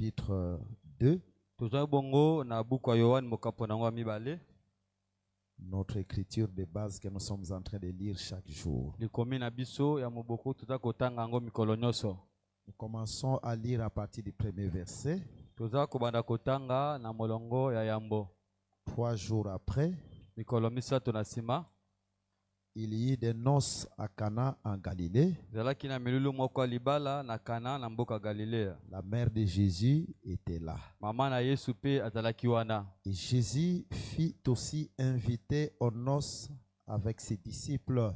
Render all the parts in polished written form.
chapitre 2. Notre écriture de base que nous sommes en train de lire chaque jour. Nous commençons à lire à partir du premier verset. 3 jours après, il y eut des noces à Cana en Galilée. La mère de Jésus était là. Et Jésus fit aussi inviter aux noces avec ses disciples.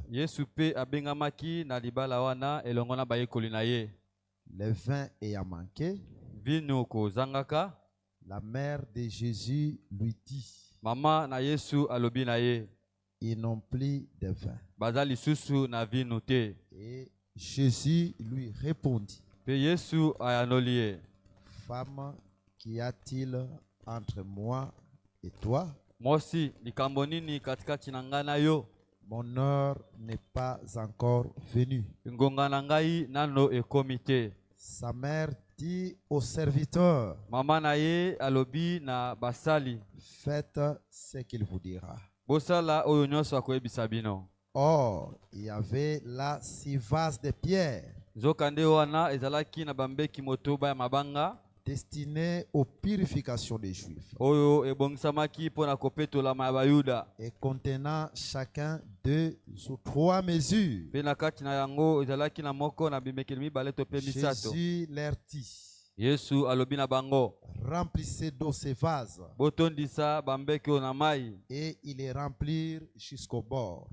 Le vin ayant manqué, la mère de Jésus lui dit: ils n'ont plus de vin. Et Jésus lui répondit: femme, qu'y a-t-il entre moi et toi? Mon heure n'est pas encore venue. Sa mère dit au serviteur: faites ce qu'il vous dira. Or, il y avait là 6 vases de pierre destinés aux purifications des Juifs et contenant chacun 2 ou 3 mesures. Jésus leur dit: remplissez d'eau ces vases. Et ils les remplirent jusqu'au bord.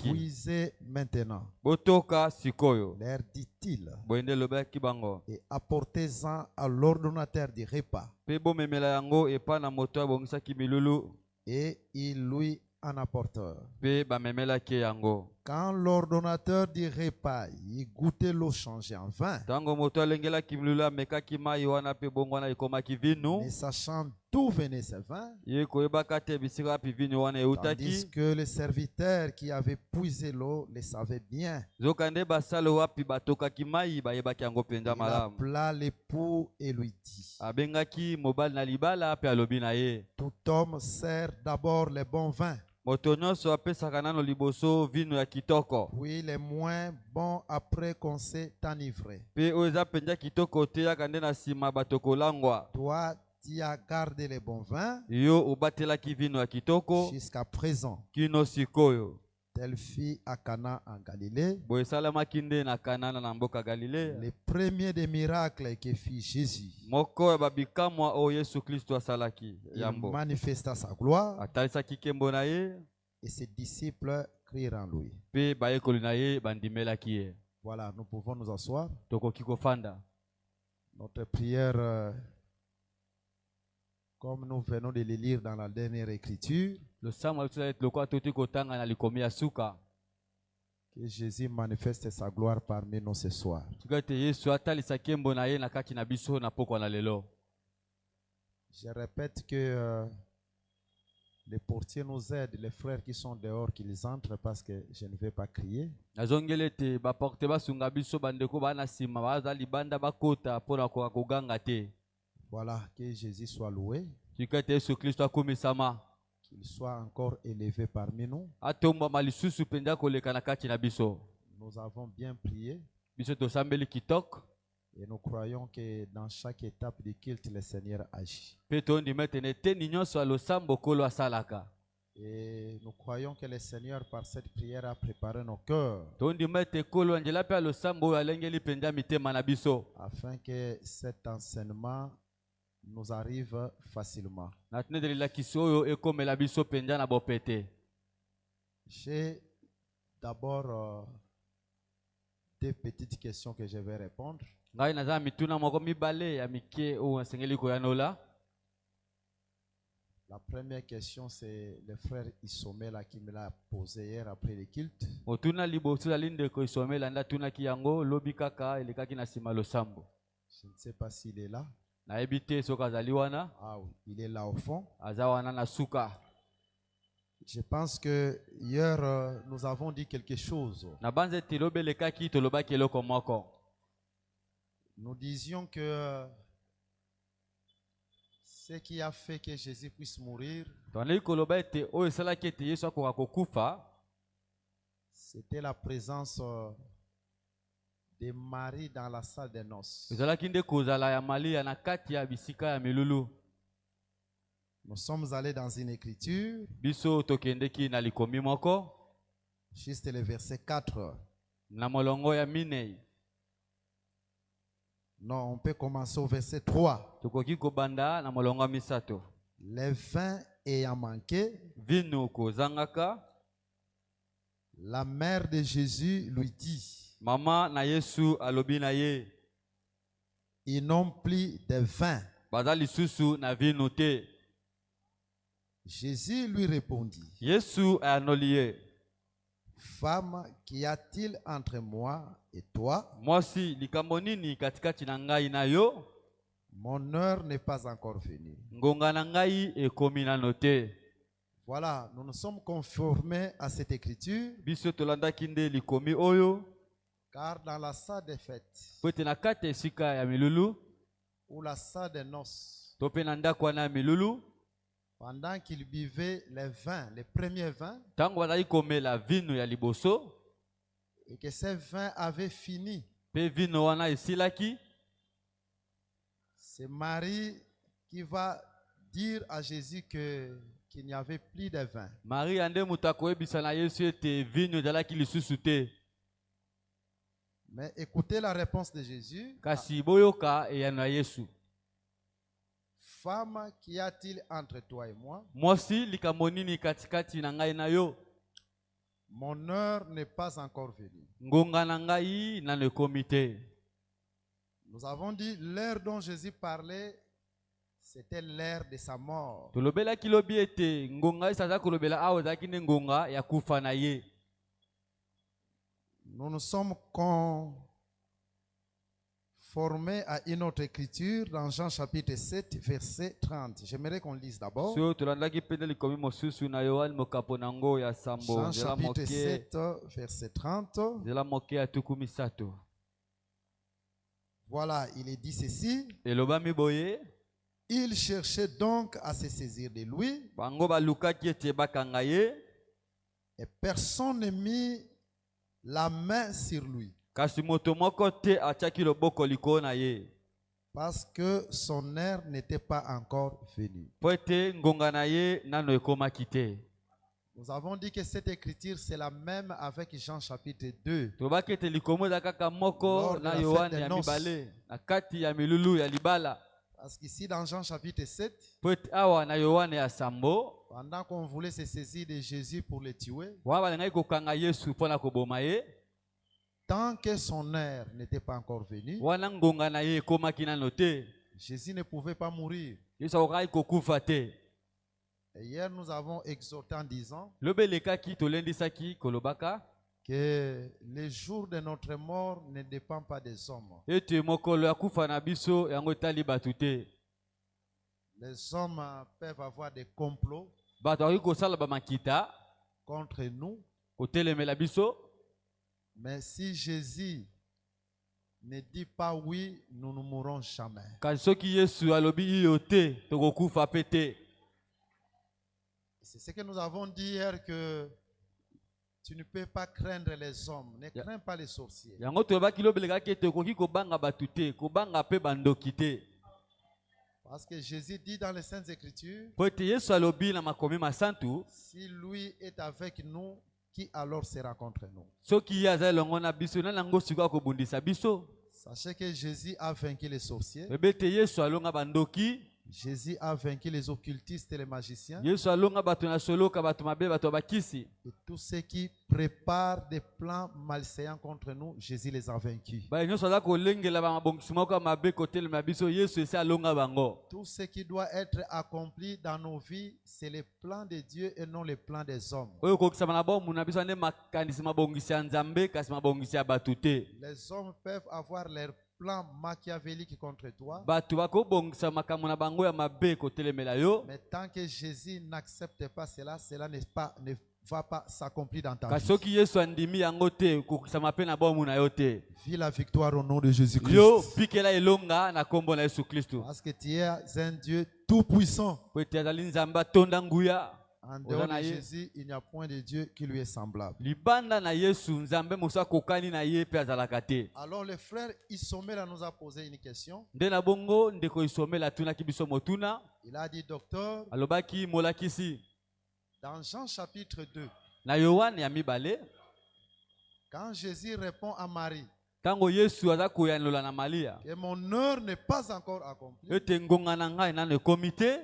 Puisez maintenant, leur dit-il, et apportez-en à l'ordonnateur du repas. Et ils lui en apportèrent. Quand l'ordonnateur du repas y goûtait l'eau changée en vin, ne sachant d'où venait ce vin, tandis que le serviteur qui avait puisé l'eau le savait bien, il appela l'époux et lui dit: tout homme sert d'abord le bon vin, puis les moins bons après qu'on s'est enivré. Toi, tu as gardé le bon vin jusqu'à présent. Telle fille à Cana en Galilée. Le premier des miracles que fit Jésus, il manifesta sa gloire et ses disciples crierent en lui. Voilà, nous pouvons nous asseoir. Notre prière, comme nous venons de le lire dans la dernière écriture, que Jésus manifeste sa gloire parmi nous ce soir. Je répète que les portiers nous aident, les frères qui sont dehors, qu'ils entrent parce que je ne vais pas crier. Voilà, que Jésus soit loué. Qu'il soit encore élevé parmi nous. Nous avons bien prié. Et nous croyons que dans chaque étape du culte, le Seigneur agit. Et nous croyons que le Seigneur, par cette prière, a préparé nos cœurs, afin que cet enseignement nous arrive facilement. J'ai d'abord 2 petites questions que je vais répondre. La première question, c'est le frère Isomela qui me l'a posé hier après le culte. Je ne sais pas s'il est là. Ah oui, il est là au fond. Je pense que hier, nous avons dit quelque chose. Nous disions que ce qui a fait que Jésus puisse mourir, c'était la présence de Marie dans la salle des noces. Nous sommes allés dans une écriture, juste le verset 4. Non, on peut commencer au verset 3. Le vin ayant manqué, la mère de Jésus lui dit, ils n'ont plus de vin. Jésus lui répondit, femme, qu'y a-t-il entre moi et toi? Mon heure n'est pas encore venue. Voilà, nous nous sommes conformés à cette écriture, car dans la salle des fêtes, ou la salle des noces, pendant qu'ils buvaient les vins, les premiers vins, et que ces vins avaient fini, c'est Marie qui va dire à Jésus qu'il n'y avait plus de vin. Mais écoutez la réponse de Jésus. Femme, qu'y a-t-il entre toi et moi? Mon heure n'est pas encore venue. Nous avons dit l'heure dont Jésus parlait, c'était l'heure de sa mort. Nous nous sommes conformés à une autre écriture dans Jean chapitre 7, verset 30. J'aimerais qu'on lise d'abord. Jean chapitre 7, verset 30. Voilà, il est dit ceci. Il cherchait donc à se saisir de lui, et personne ne mit la main sur lui, parce que son heure n'était pas encore venue. Nous avons dit que cette écriture, c'est la même avec Jean chapitre 2. Lors de la fête des noces. Parce qu'ici dans Jean chapitre 7, pendant qu'on voulait se saisir de Jésus pour le tuer, tant que son heure n'était pas encore venue, Jésus ne pouvait pas mourir. Et hier nous avons exhorté en disant que le jour de notre mort ne dépend pas des hommes. Les hommes peuvent avoir des complots contre nous. Mais si Jésus ne dit pas oui, nous ne mourrons jamais. C'est ce que nous avons dit hier, que tu ne peux pas craindre les hommes. Ne crains pas les sorciers. Parce que Jésus dit dans les Saintes Écritures, si lui est avec nous, qui alors sera contre nous? Sachez que Jésus a vaincu les sorciers. Jésus a vaincu les occultistes et les magiciens. Et tous ceux qui préparent des plans malséants contre nous, Jésus les a vaincus. Tout ce qui doit être accompli dans nos vies, c'est le plan de Dieu et non le plan des hommes. Les hommes peuvent avoir leur plan machiavélique contre toi. Mais tant que Jésus n'accepte pas cela, cela ne va pas s'accomplir dans ta Ka vie. soki Yesu andimi yango te kokisama pe na bomu na yo te. Vis la victoire au nom de Jésus-Christ. Yo pikela elonga na kombo na Yesu Kristo. Parce que tu es un Dieu tout-puissant. Po ete azali nzambe atonda nguya. En dehors de Jésus, il n'y a point de Dieu qui lui est semblable. Libanda na Yesu nzambe mosa kokani na ye pe azalaka te. Alors le frère Isomela nous a posé une question. Nde na bongo ndeko Isomela atunaki biso motuna. Il a dit, docteur, Alobaki molakisi. dans Jean chapitre 2, Na Yohane ya mibale. quand Jésus répond à Marie, Tango Yesu aza koyanola na Maria. que mon heure n'est pas encore accomplie, Ete ngonga na ngai na komite.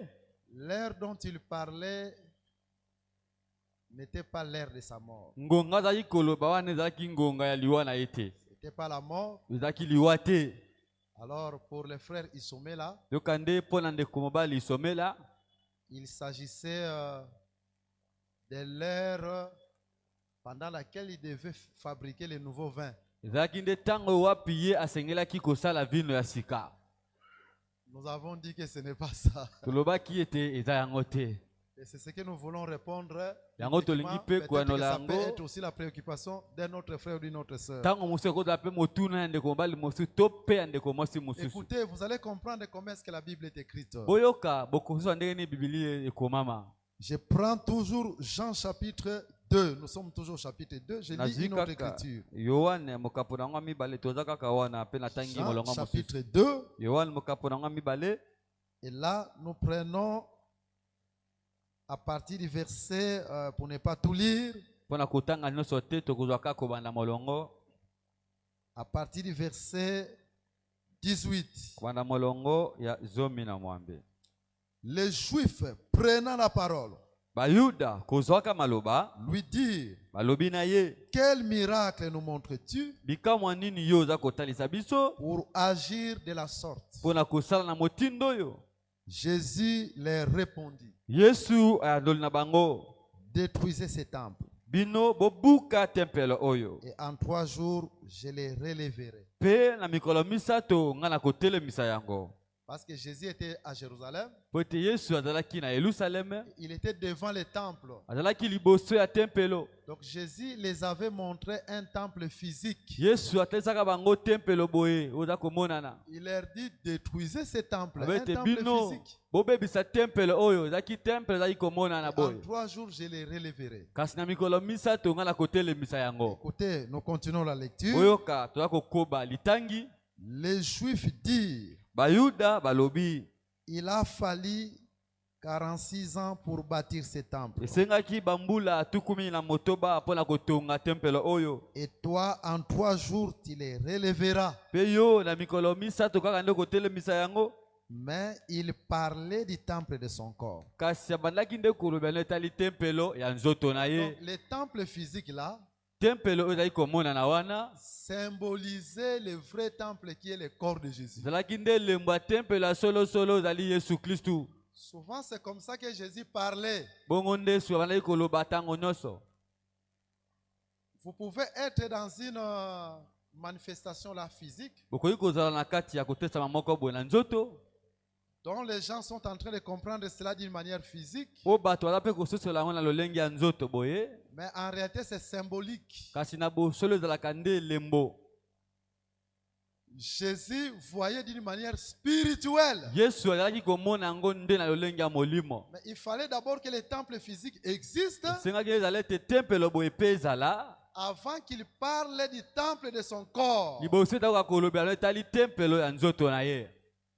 l'heure dont il parlait n'était pas l'heure de sa mort. Ngonga zaki koloba wana ezaki ngonga ya liwa na ete. C'était pas la mort. Ezaki liwa te. Alors pour les frères Isomela, Yokande pona ndeko mobali Isomela. il s'agissait de l'heure pendant laquelle il devait fabriquer les nouveaux vins. Ezaki nde tango wapi ye asengelaki kosala vino ya sika. Nous avons dit que ce n'est pas ça. Tolobaki ete eza yango te. Et c'est ce que nous voulons répondre. Yango tolingi pe koanola Ça peut yango. être aussi la préoccupation d'un autre frère ou d'une autre sœur. Tango mosu ekozala pe motuna ya ndeko mobali mosusu to pe ya ndeko mwasi mosusu. Écoutez, vous allez comprendre comment est-ce que la Bible est écrite. Boyoka bokozwa ndenge ni Biblia ekomama. Je prends toujours Jean chapitre 2. Nous sommes toujours au chapitre 2. Je lis une autre écriture. Yohane mokapo na ngwa mibale toza kaka wana pe na tangi Jean molonga mosusu. chapitre 2. Yohane mokapo na ngwa mibale. Et là, nous prenons à partir du verset, pour ne pas tout lire, Pona kotanga nyonso te tokozwa kaka kobanda molongo. à partir du verset 18. Kobanda molongo ya zomi na mwambe. Les Juifs prenant la parole Bayuda kozwaka maloba lui dirent, balobi na ye quel miracle nous montres-tu bikamwa nini yo oza kotalisa biso pour agir de la sorte? pona kosala na motindo oyo. Jésus leur répondit, Yesu ayandoli na bango détruisez ce temple bino bobuka tempelo oyo et en 3 jours je les relèverai. pe na mikolo misato nga na kotelemisa yango. Parce que Jésus était à Jérusalem, Po ete Yesu azalaki na Yerusaleme, il était devant le temple. azalaki liboso ya tempelo. Donc Jésus les avait montré un temple physique. Yesu atalisaka bango tempelo boye oza komonana. Il leur dit, détruisez ce temple, un Abete temple bino physique. bobebisa tempelo oyo ezalaki temple ezalaki komonana En boye. 3 jours, je les relèverai. Kasi na mikolo misato nga na kotelemisa yango. Écoutez, nous continuons la lecture. Oyoka toza kokoba litangi. Les Juifs dirent, Bayuda balobi il a fallu 46 ans pour bâtir ce temple. esengaki bambula tukumi na motoba mpona kotonga tempelo oyo. Et toi, en 3 jours, tu les relèveras. Pe yo na mikolo misato kaka nde kotelemisa yango. Mais il parlait du temple de son corps. Kasi abandaki nde koloba no etali tempelo ya nzoto na ye. Donc, le temple physique là Tempelo oyo ezali komonana wana symbolisait le vrai temple qui est le corps de Jésus. ezalaki nde elembo ya tempelo ya solosolo ezali Yesu Kristu. Souvent, c'est comme ça que Jésus parlait. Bongo nde Yesu abandaki koloba ntango nyonso. Vous pouvez être dans une manifestation là physique Bokoki kozala na kati ya kotesama moko boye na nzoto dont les gens sont en train de comprendre cela d'une manière physique, oyo bato baza mpe kososola yango na lolenge ya nzoto boye. mais en réalité c'est symbolique. Kasi na bosolo ezalaka nde elembo. Jésus voyait d'une manière spirituelle. Yesu azalaki komona yango nde na lolenge ya molimo. Mais il fallait d'abord que le temple physique existe Esengaki ezala ete tempelo boye mpe ezala avant qu'il parle du temple de son corps. liboso etakoka koloba no etali tempelo ya nzoto na ye.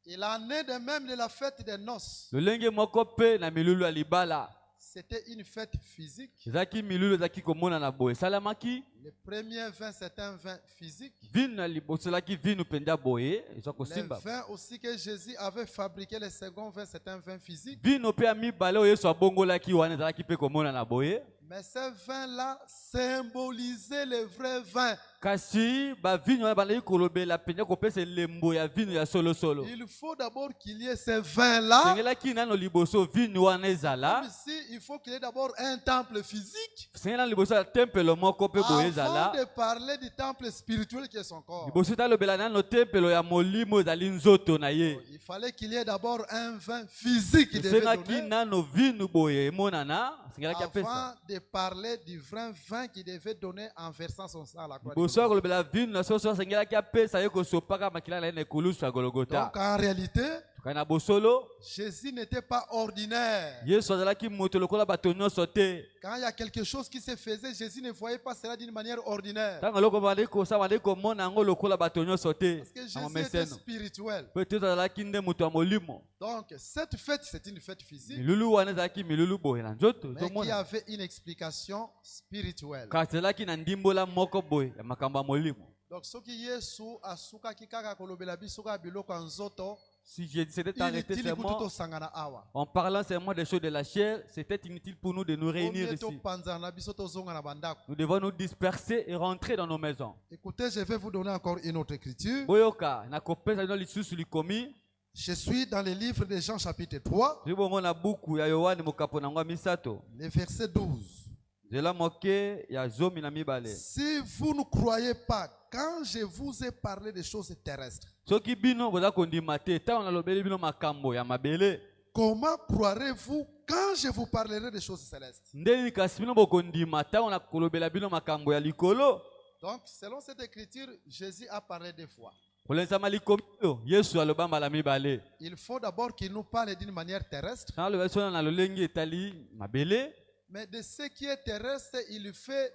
Il en est de même de la fête des noces. Lolenge moko mpe na milulu ya libala C'était une fête physique. ezalaki milulu ezalaki komonana boye esalamaki. Le premier vin, c'est un vin physique. Vino na liboso ezalaki vino mpenza boye ezwa Le kosimba. vin aussi que Jésus avait fabriqué, le second vin, c'est un vin physique. Vino mpe ya mibale oyo Yesu abongolaki wana ezalaki mpe komonana boye. Mais ce vin-là symbolisait le vrai vin. Kasi bavino wana bandaki kolobela mpenza kopesa elembo ya vino ya solosolo. Il faut d'abord qu'il y ait ce vin-là. Sengelaki nano liboso vino wana ezala. Comme ici, il faut qu'il y ait d'abord un temple physique. Sengela liboso ya tempelo moko mpe boye Avant ezala. de parler du temple spirituel qui est son corps. Liboso talobela nano tempelo ya molimo ezali nzoto na ye. Il fallait qu'il y ait d'abord un vin physique qui devait Esengaki donner. nano vino boye emonana. asengela pesa. Avant de parler du vrai vin qu'il devait donner en versant son sang à la croix. Boso kolobela vino na soso asengela pesa yo kosopaka makila na ne kulusu ya Golgotha. Donc en réalité, Kana bosolo Jésus n'était pas ordinaire. Yesu azalaki moto lokola bato nyonso te. Quand il y a quelque chose qui se faisait, Jésus ne voyait pas cela d'une manière ordinaire. Tanga loko bali kosa bali komona ngo lokola bato nyonso te. Parce que Jésus était spirituel. Peut-être azalaki nde moto ya molimo. Donc cette fête, c'est une fête physique, Milulu wana azalaki milulu boye na nzoto mais qui tomona. avait une explication spirituelle. Kasi azalaki na ndimbola moko boye ya makambo ya molimo. Donc ce qui Yesu asuka kikaka kolobela biso ka biloko nzoto, Si je s'était arrêté inutile kutu seulement tosangana awa. en parlant seulement des choses de la chair, c'était inutile pour nous de nous réunir Combien ici. topanzana biso tozonga na bandako. Nous devons nous disperser et rentrer dans nos maisons. Écoutez, je vais vous donner encore une autre écriture. Boyoka, na kopesa no lisusu likomi. Je suis dans le livre de Jean chapitre 3, Ribongo na buku ya Yohane mokapo na ngwa misato. le verset 12. Zela moke ya zomi na mibale. Si vous ne croyez pas, quand je vous ai parlé des choses terrestres, Soki bino boza kondima te, ta na lobeli bino makambo ya mabele. comment croirez-vous quand je vous parlerai des choses célestes? Ndeni kasi bino bokondima ta na kolobela bino makambo ya likolo. Donc, selon cette écriture, Jésus a parlé deux fois. Kolenzama likomi yo, Yesu alobamba la mibale. Il faut d'abord qu'il nous parle d'une manière terrestre, Na lobeli sona na lolengi etali mabele. mais de ce qui est terrestre, il fait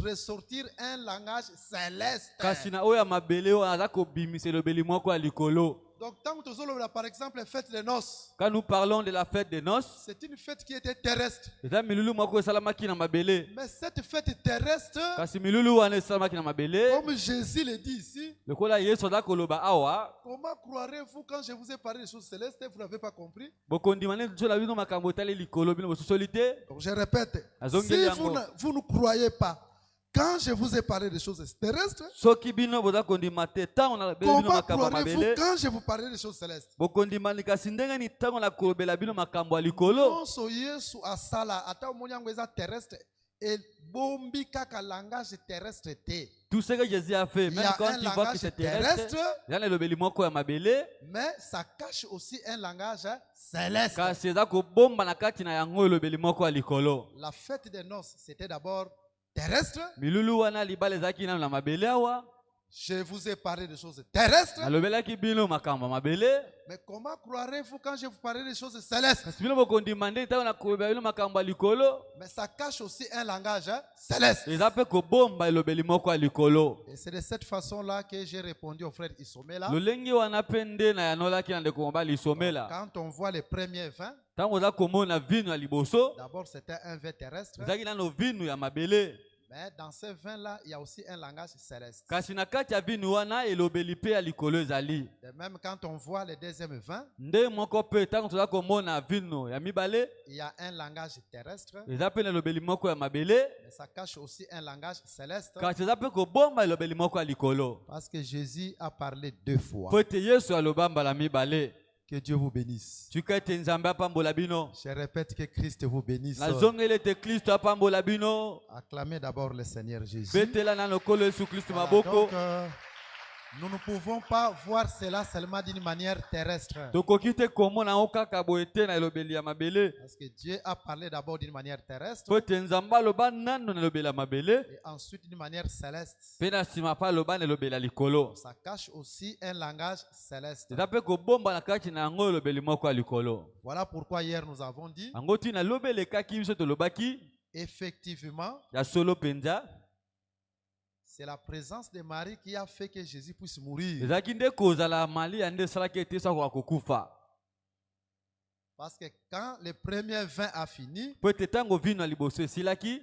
ressortir un langage céleste. Kasi na oya mabele o aza kobimisa elobeli moko ya likolo. Donc, tant que par exemple, la fête des noces, Quand nous parlons de la fête des noces, c'est une fête qui était terrestre. eza milulu moko esalamaki na mabele. Mais cette fête terrestre, Kasi milulu wana esalamaki na mabele. comme Jésus le dit ici, Lokola Yesu aza koloba awa, comment croirez-vous quand je vous ai parlé des choses célestes, vous n'avez pas compris? bokondima ne zola bino makambo etali likolo bino bososoli te. Donc je répète, Azongeli si yango. vous ne croyez pas, quand je vous ai parlé des choses terrestres, Soki bino boza kondima te ntango na lobeli bino comment makambo ya croirez-vous mabele. quand je vous parlais des choses célestes? Bokondima ni kasi ndenge ni ntango na kolobela bino makambo ya likolo. Nyonso Yesu asala ata omoni yango eza terrestre ebombi kaka langage terrestre te. Tout ce que Jésus a fait, Il y même a quand un tu vois que langage c'est terrestre, terrestre, il y a lobeli moko ya mabele. mais ça cache aussi un langage céleste. Kasi eza kobomba na kati na yango elobeli moko ya likolo. La fête des noces, c'était d'abord terrestre. Milulu wana libala ezalaki nanu na mabele awa. Je vous ai parlé des choses terrestres. Nalobelaki bino makambo ya mabele. Mais comment croirez-vous quand je vous parlais des choses célestes? Kasi bino bokondima nde ntango na kolobela bino makambo ya likolo. Mais ça cache aussi un langage céleste. Eza mpe kobomba elobeli moko ya likolo. Et c'est de cette façon-là que j'ai répondu au frère Isomela. Lolenge wana mpe nde na yanolaki na ndeko mobali lisomela. Quand on voit les premiers vins, Ntango oza komona vino ya liboso, d'abord c'était un vin terrestre. ezalaki nano vino ya mabele. Mais dans ces vins-là, il y a aussi un langage céleste. Kasi na kati ya vino wana elobeli mpe ya likolo ezali. Et même quand on voit le deuxième vin, Nde moko mpe ntango toza komona vino ya mibale, il y a un langage terrestre, eza mpe na elobeli moko ya mabele. mais ça cache aussi un langage céleste. Kasi eza mpe kobomba elobeli moko ya likolo. Parce que Jésus a parlé deux fois. Po ete Yesu aloba mbala mibale. Que Dieu vous bénisse. Tika ete Nzambe apambola bino. Je répète que Christ vous bénisse. Nazongeli ete Kristo apambola bino. Acclamez d'abord le Seigneur Jésus. Betela na lokolo Yesu Kristo Voilà, maboko. donc, nous ne pouvons pas voir cela seulement d'une manière terrestre. Tokoki te komona yango kaka boye te na elobeli ya mabele. Parce que Dieu a parlé d'abord d'une manière terrestre Po ete Nzambe aloba nano na elobeli ya mabele. et ensuite d'une manière céleste. Mpe na nsima mpe aloba na elobeli ya likolo. Ça cache aussi un langage céleste. Eza mpe kobomba na kati na yango elobeli moko ya likolo. Voilà pourquoi hier nous avons dit, Yango ntina lobi elekaki biso tolobaki effectivement, ya solo mpenza. c'est la présence de Marie qui a fait que Jésus puisse mourir. Ezalaki nde kozala Maria nde esalaki ete Yesu akoka kokufa. Parce que quand le premier vin a fini, Po ete ntango vino ya liboso esilaki,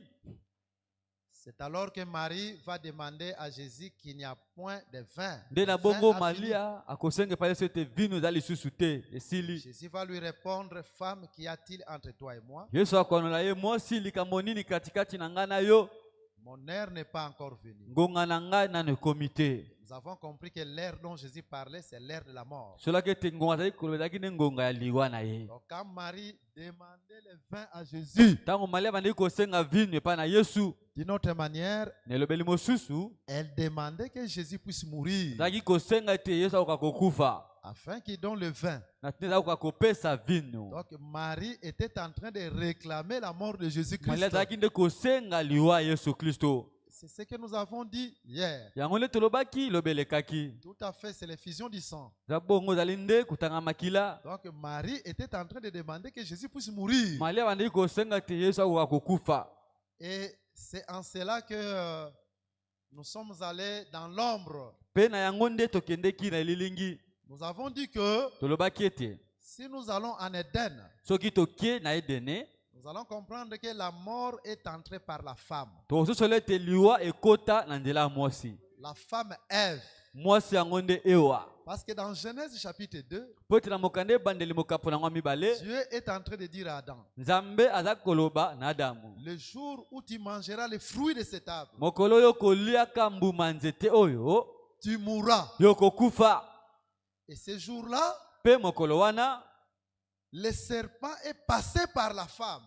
c'est alors que Marie va demander à Jésus qu'il n'y a point de vin. nde na Le vin bongo a fini. Maria akosenga epai Yesu ete vino eza lisusu te esili. Jésus va lui répondre, femme, qu'y a-t-il entre toi et moi? Yesu akonola ye mwasi likambo nini katikati na ngai na yo, Mon heure n'est pas encore venue. ngonga na ngai nano ekomi te. Nous avons compris que l'heure dont Jésus parlait, c'est l'heure de la mort. Solaki ete ngonga azali koloba ezalaki nde ngonga ya liwa na ye. Donc quand Marie demandait le vin à Jésus, Ntango Maria abandaki kosenga vino epai na Yesu, d'une autre manière, na elobeli mosusu elle demandait que Jésus puisse mourir. azalaki kosenga ete Yesu akoka kokufa. afin qu'il donne le vin. Donc Marie était en train de réclamer la mort de Jésus-Christ. C'est ce que nous avons dit hier. Tout à fait, c'est l'effusion du sang. Donc Marie était en train de demander que Jésus puisse mourir. Et c'est en cela que nous sommes allés dans l'ombre. Nous avons dit que si nous allons en Éden, nous allons comprendre que la mort est entrée par la femme. La femme Ève. Parce que dans Genèse chapitre 2, Dieu est en train de dire à Adam, le jour où tu mangeras les fruits de cet arbre, tu mourras. Et ce jour-là, le serpent est passé par la femme.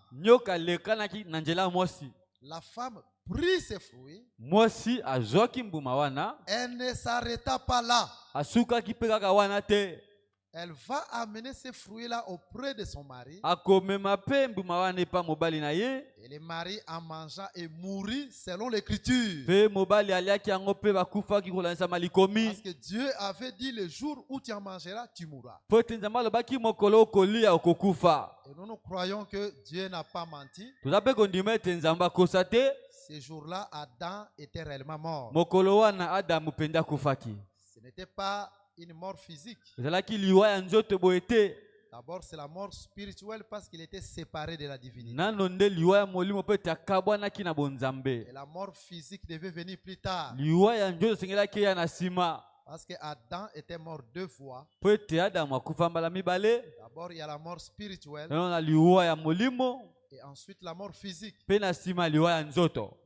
La femme prit ses fruits. Elle ne s'arrêta pas là. Elle va amener ces fruits-là auprès de son mari. Et le mari en mangea et mourut selon l'écriture. Parce que Dieu avait dit le jour où tu en mangeras, tu mourras. Et nous croyons que Dieu n'a pas menti. Ce jour-là, Adam était réellement mort. Ce n'était pas une mort physique. D'abord, c'est la mort spirituelle parce qu'il était séparé de la divinité. Et la mort physique devait venir plus tard. Parce que Adam était mort 2 fois. D'abord, il y a la mort spirituelle. Et ensuite, la mort physique.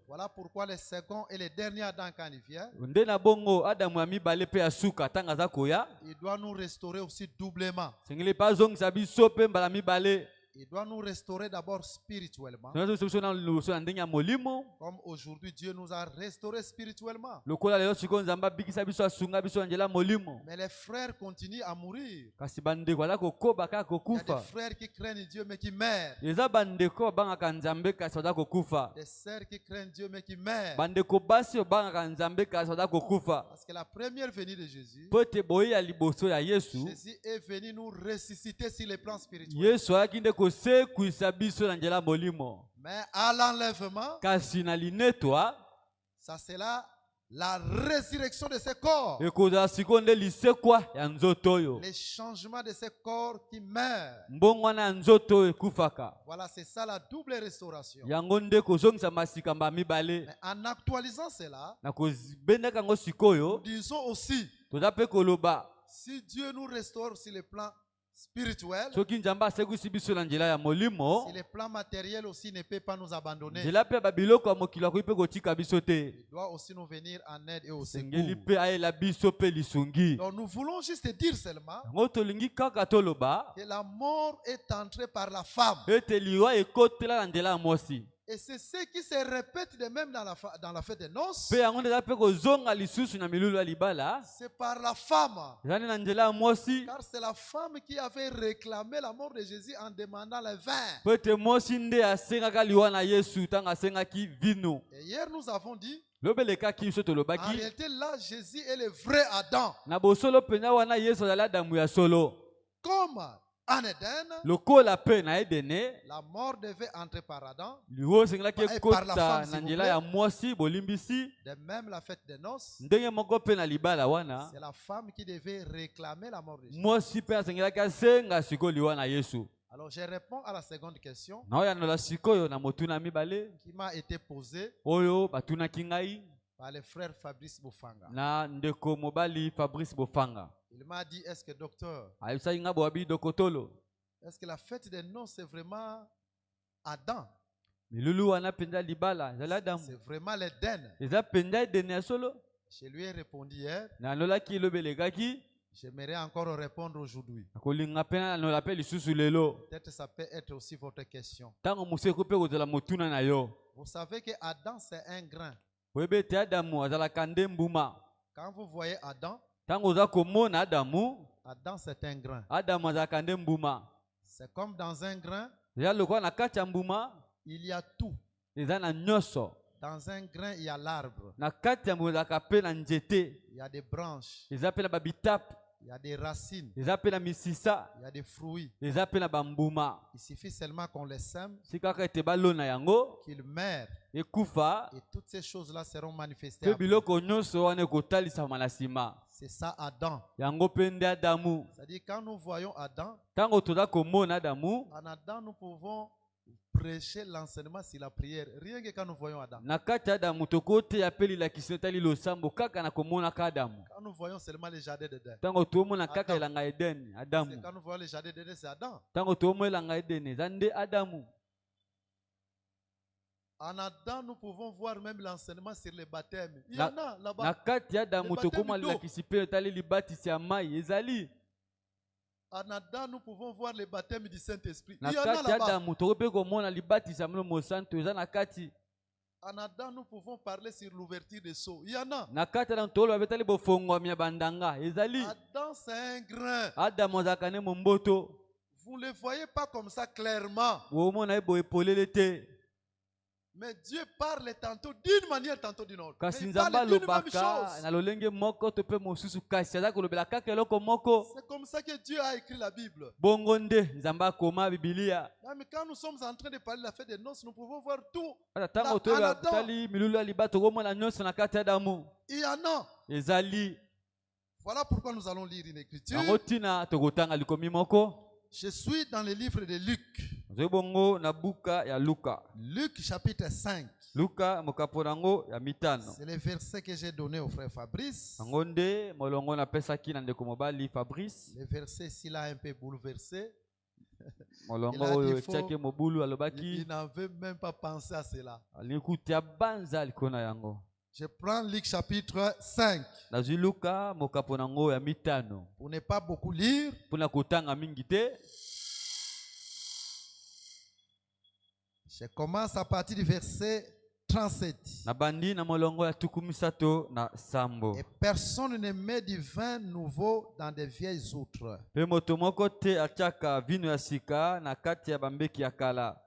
Voilà pourquoi le second et le dernier Adam, quand il vient, il doit nous restaurer aussi doublement. Il doit nous restaurer d'abord spirituellement. Comme aujourd'hui, Dieu nous a restaurés spirituellement. Mais les frères continuent à mourir. Il y a des frères qui craignent Dieu mais qui meurent. Des sœurs qui craignent Dieu mais qui meurent. Parce que la première venue de Jésus, Jésus est venu nous ressusciter sur les plans spirituels. Mais à l'enlèvement, ça c'est là la résurrection de ces corps. Les changements de ces corps qui meurent. Voilà, c'est ça la double restauration. Mais en actualisant cela, nous disons aussi, si Dieu nous restaure sur le plan spirituel, si le plan matériel aussi ne peut pas nous abandonner, il doit aussi nous venir en aide et au secours. Donc nous voulons juste dire seulement que la mort est entrée par la femme. Et c'est ce qui se répète de même dans la fête des noces. C'est par la femme. Car c'est la femme qui avait réclamé la mort de Jésus en demandant le vin. Et hier nous avons dit, en réalité là Jésus est le vrai Adam. Comme en Éden, la mort devait entrer par Adam et par la femme, s'il vous plaît. De même, la fête des noces, c'est la femme qui devait réclamer la mort de Jésus. Alors, je réponds à la seconde question qui m'a été posée par le frère Fabrice Bofanga. Il m'a dit, est-ce que docteur, est-ce que la fête des noces c'est vraiment Adam? C'est vraiment l'Éden? Je lui ai répondu hier. J'aimerais encore répondre aujourd'hui. Peut-être ça peut être aussi votre question. Vous savez que Adam c'est un grain. Quand vous voyez Adam, Adam, c'est un grain. Adam azalaka nde mbuma. C'est comme dans un grain, Ya lokola na kati ya mbuma il y a tout. eza na nyonso. Dans un grain, il y a l'arbre. Na kati ya mbuma ezalaka pe na nzete. Il y a des branches. Eza pe na babitape. Il y a des racines. Eza pe na misisa. Il y a des fruits. Eza pe na bambuma. Il suffit seulement qu'on les sème, Si kaka ete balona yango qu'ils meurent. ekufa, Et toutes ces choses-là seront manifestées. pe après. biloko nyonso wana ekotalisama na nsima. C'est ça Adam. Yango pe nde Adamu. C'est-à-dire quand nous voyons Adam, Tango toza komona Adamu, en Adam nous pouvons prêcher l'enseignement sur la prière. Rien que quand nous voyons Adam. na kati ya Adamu tokoteya pe lilakisi etali losambo kaka na komonaka Adamu. Quand nous voyons seulement les jardins d'Éden. Tango tomona kaka Adam. elanga Edeni, C'est Adamu. quand nous voyons les jardins d'Éden, c'est Adam. Tango tomona elanga Edeni, eza nde Adamu. En Adam, nous pouvons voir même l'enseignement sur les baptêmes. Il y en a Na là-bas. kati ya Adamu Le baptême tokoma d'eau. lilakisi pe etali libatisi ya mai ezali. En Adam, nous pouvons voir le baptême du Saint-Esprit. Na Il y en a kati ya là-bas. Adamu tokope komona libatisi ya Molimo Santo eza na kati. En Adam, nous pouvons parler sur l'ouverture des seaux. Il y en a. Na kati ya Adamu toloba betali bofongwami ya bandanga ezali. Adam, c'est un grain. Adamu azalaka ne momboto. Vous ne le voyez pas comme ça clairement. Bomona ye boye polele te. Mais Dieu parle tantôt d'une manière, tantôt d'une autre. Mais Kasi il nzambe parle d'une même alobaka chose. na lolenge moko to pe mosusu kasi aza kolobela kaka eloko moko. C'est comme ça que Dieu a écrit la Bible. Bongo nde nzambe akoma Biblia. Mais quand nous sommes en train de parler de la fête des noces, nous pouvons voir tout. Ata tango toyoba tali milulu ya liba tokomona nyonso na kati ya Adamu Il y en a. ezali. Voilà pourquoi nous allons lire une écriture. Yango tina tokotanga likomi moko. Je suis dans le livre de Luc. Ozoi bongo na buka ya Luka. Luc chapitre 5. Luka mokapo nango ya mitano. C'est le verset que j'ai donné au frère Fabrice. Yango nde molongo napesaki na ndeko mobali Fabrice. Le verset ici là un peu bouleversé. Molongo oyo etiaki mobulu alobaki. Il n'avait même pas pensé à cela. Alikutia banza likona yango. Je prends Luc chapitre 5. Nazwi Luka mokapo nango ya mitano. Pour ne pas beaucoup lire. Pona kotanga mingi te. Je commence à partir du verset 37. Na bandi na molongo ya tukumisato na sambo. Et personne ne met du vin nouveau dans des vieilles outres. Pe moto moko te atiaka vino ya sika na kati ya bambeki ya kala.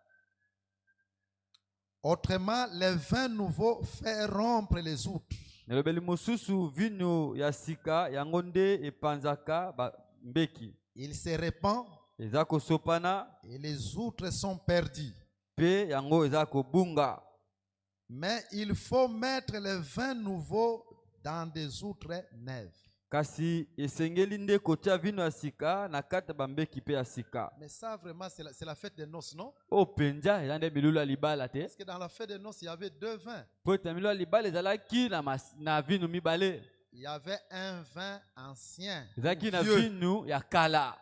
Autrement, le vin nouveau fait rompre les outres. Nelobeli mosusu vino ya sika yango nde epanzaka bambeki. Il se répand Eza kosopana et les outres sont perdues. pe yango eza kobunga. Mais il faut mettre le vin nouveau dans des outres neuves. Kasi esengeli nde kotia vino ya sika na kati ya bambeki pe ya sika. Mais ça vraiment c'est la fête des noces, non? O penja eza nde milulu ya libala te. Parce que dans la fête des noces, il y avait deux vins. Po ete milulu ya libala ezalaki na vino mibale. Il y avait un vin ancien, Ezalaki na vieux. vino ya kala.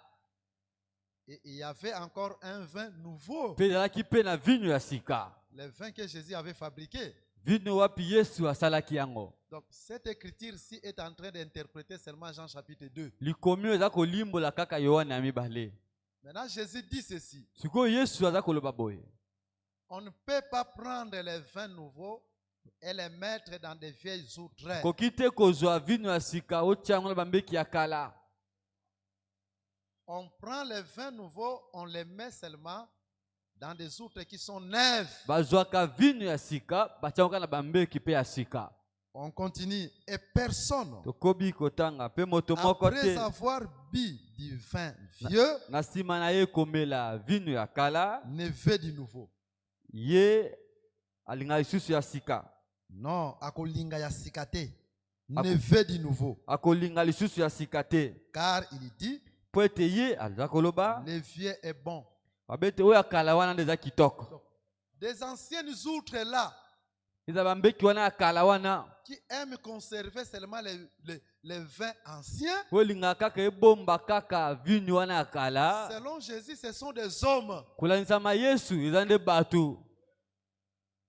Et il y avait encore un vin nouveau. Pe ezalaki pe na vino ya sika. Le vin que Jésus avait fabriqué. Vino wapi Yesu asalaki yango. Donc cette écriture-ci est en train d'interpréter seulement Jean chapitre 2. Likomi eza kolimbola kaka Yohana ya mibale. Maintenant Jésus dit ceci. Sikoyo Yesu aza koloba boye. On ne peut pas prendre les vins nouveaux et les mettre dans des vieilles outres. Koki te kozwa vino ya sika otia yango na bambeki ya kala. On prend les vins nouveaux, on les met seulement dans des outres qui sont neuves. Bazwaka vino ya sika batia yango na bambeki pe ya sika. On continue. Et personne, Tokobi kotanga pe moto moko après te avoir bu du vin vieux, na nsima na ye komela vino ya kala ne veut du nouveau. ye alinga lisusu ya sika. Non, akolinga ya sika te. Ne veut du nouveau. Akolinga lisusu ya sika te. Car il dit, Po ete ye aza koloba le vieux est bon. babete oyo ya kala wana nde eza kitoko. Donc, des anciennes outres là, Eza bambeki wana ya kala wana qui aiment conserver seulement les vins anciens, oyo elingaka kaka ebomba kaka vino wana ya kala. selon Jésus, ce sont des hommes. Kolanisama Yesu eza nde bato.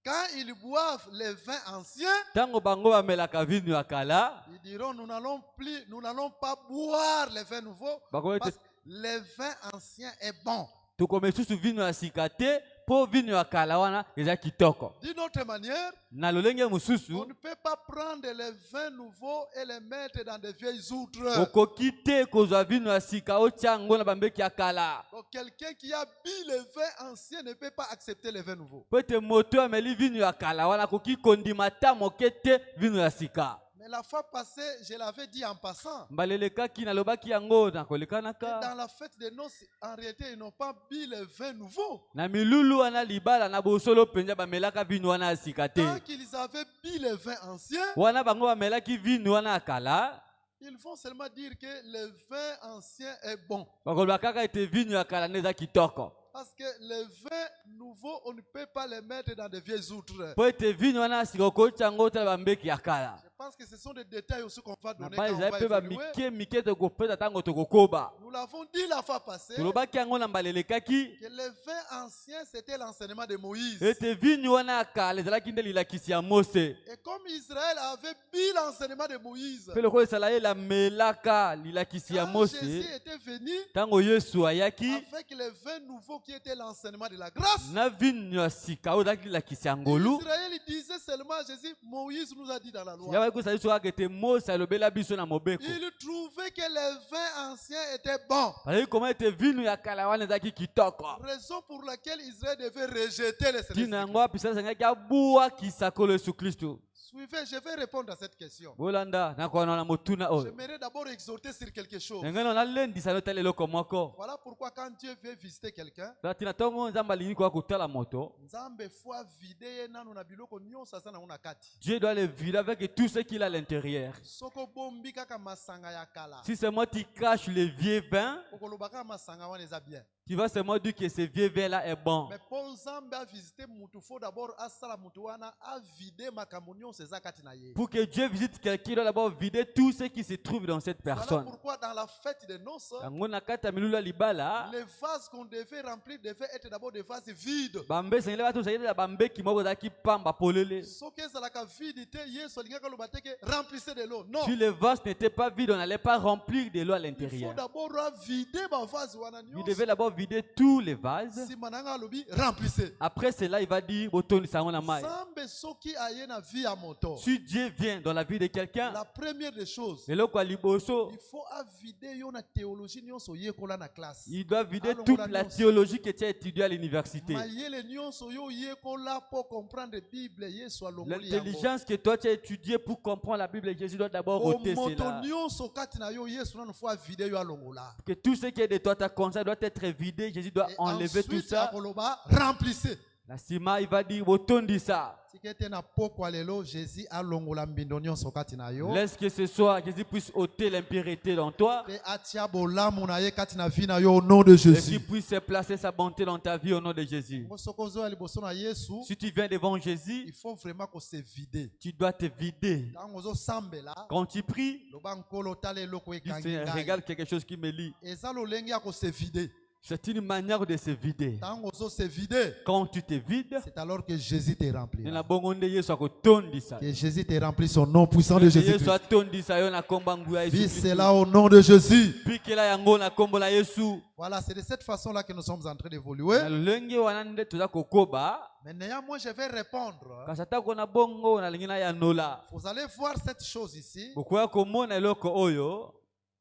Quand ils boivent les vins anciens, Tango bango bamelaka vino ya kala ils diront, nous n'allons pas boire les vins nouveaux, bakomi parce que le vin ancien est bon. tokoma lisusu vino ya sika te po vino ya kala wana eza kitoko. D'une autre manière, Na lolenge on mususu ne peut pas prendre les vins nouveaux et les mettre dans des vieilles outres. okoki te kozwa vino ya sika otia yango na bambeki ya kala. Donc quelqu'un qui a bu les vins anciens ne peut pas accepter les vins nouveaux. Po ete moto ameli vino ya kala wana akoki kondima ta moke te vino ya sika. Mais la fois passée, je l'avais dit en passant. Mbalelekaki nalobaki yango na kolekanaka. Dans la fête des noces, en réalité, ils n'ont pas bu les vins nouveaux. Na milulu wana libala na bosolo penza bamelaka vino wana ya sika te. Tant qu'ils avaient bu les vins anciens, Wana bango bamelaki vino wana ya kala. ils vont seulement dire que le vin ancien est bon. Bakoloba kaka ete vino ya kala neza kitoko. Parce que les vins nouveaux, on ne peut pas les mettre dans des vieilles outres. Po ete vino wana ya sika okotia yango tala bambeki ya kala. Je pense que ce sont des détails aussi qu'on va donner Na quand on ezali va mpe évoluer. bamike mike tokopesa ntango tokokoba. Nous l'avons dit la fois passée, Tolobaki yango na mbalelekaki que les vins anciens, c'était l'enseignement de Moïse. ete vino wana ya kala ezalaki nde lilakisi ya Mose. Et comme Israël avait bu l'enseignement de Moïse, Mpe lokola esala ye lamelaka lilakisi ya quand Mose, Jésus était venu ntango Yesu ayaki avec les vins nouveaux qui étaient l'enseignement de la grâce, na vino ya sika oyo ezalaki lilakisi ya ngolu. Israël disait seulement, Jésus, Moïse nous a dit dans la loi. Yaba ikosa biso kaka ete Mose alobela biso na mobeko. Il trouvait que les vins anciens étaient bons. Bazali koma ete vino ya kala wana ezalaki kitoko. Raison pour laquelle Israël devait rejeter les Tina célestes. yango apesa esengaki abuwakisa kolo Yesu Kristo. Suivez, je vais répondre à cette question. Bolanda nakona na motuna oyo. J'aimerais d'abord exhorter sur quelque chose. Ngeno nalendisa lotala eloko moko. Voilà pourquoi quand Dieu veut visiter quelqu'un, Tina ntongo nzambe alingi koya kotala moto. Nzambe fois vider nanu na biloko nyonso aza nango na kati. Dieu doit le vider avec tout ce qu'il a à l'intérieur. Soko bombi kaka masanga ya kala. Si seulement tu caches les vieux vins, Okolobaka masanga wana eza bien. tu vas seulement dire que ce vieux vin-là est bon. Mais pour Nzambe a visiter mutu, faut d'abord asala mutu wana a vider makambo nyonso eza kati na ye. Pour que Dieu visite quelqu'un, il doit d'abord vider tout ce qui se trouve dans cette Voilà personne. pourquoi dans la fête des noces, Yango na kati ya milulu ya libala, les vases qu'on devait remplir devaient être d'abord des vases vides. bambe sengeli bato sengeli na bambeki moko ezalaki pamba polele. Soki ezalaka vide te, Yesu alingaka loba te ke remplissez de l'eau. Non. Si le vase n'était pas vide, on n'allait pas remplir de l'eau à Il faut l'intérieur. d'abord vider ma vase wana Il nyonso. devait d'abord vider tous les vases. Si mananga lobi remplissez. Après cela, il va dire botondisa yango na mai. Nzambe soki aye na vie ya moto. Si Dieu vient dans la vie de quelqu'un, La première des choses, eloko ya liboso, il faut vider yo na théologie nyonso yekola na classe. il doit vider Alors, toute la la nuance. théologie que tu as étudiée à l'université. Mayele nyonso yo yekola pour comprendre Bible Yesu alongoli yango. L'intelligence que toi tu as étudiée pour comprendre la Bible, Jésus doit d'abord ôter Moto cela. nyonso kati na yo Yesu nanu faut vider yo alongola. Que tout ce qui est de toi, ta conscience doit être vidé. Jésus doit Et enlever tout ensuite ça. akoloba remplissez. La sima, il va dire botondi ça. Tikete na poko lelo Jésus alongola mbindo nyonso kati na yo. Laisse que ce soit, Jésus puisse ôter l'impureté dans toi. Pe atia bolamu na ye kati na vie na yo au nom de Et qu'il Jésus. puisse placer sa bonté dans ta vie au nom de Jésus. Mosokozo ya liboso na Yesu, Si tu viens devant Jésus, il faut vraiment qu'on se vide. tu dois te vider. Tango zo sambela, Quand tu pries, loba nkolo tala eloko dis ekangi Seigneur, ngai. regarde quelque chose qui me lie. Eza lolenge ya ko se vider. C'est une manière de se vider. Tango zo se vider, Quand tu te vides, c'est alors que Jésus te remplit. na bongonde Yesu akotondi ça. Que Jésus te remplit son nom puissant de Yesu Jésus-Christ. atondi ça yo na komba nguya Yesu Vis Kristo. cela au nom de Jésus. Pikela yango na kombo na Yesu. Voilà, c'est de cette façon-là que nous sommes en train d'évoluer. Na lolenge wana nde toza kokoba. Mais néanmoins, je vais répondre. Kasi atako na bongo na lingi na yanola. Vous allez voir cette chose ici. Bokoya komona eloko oyo.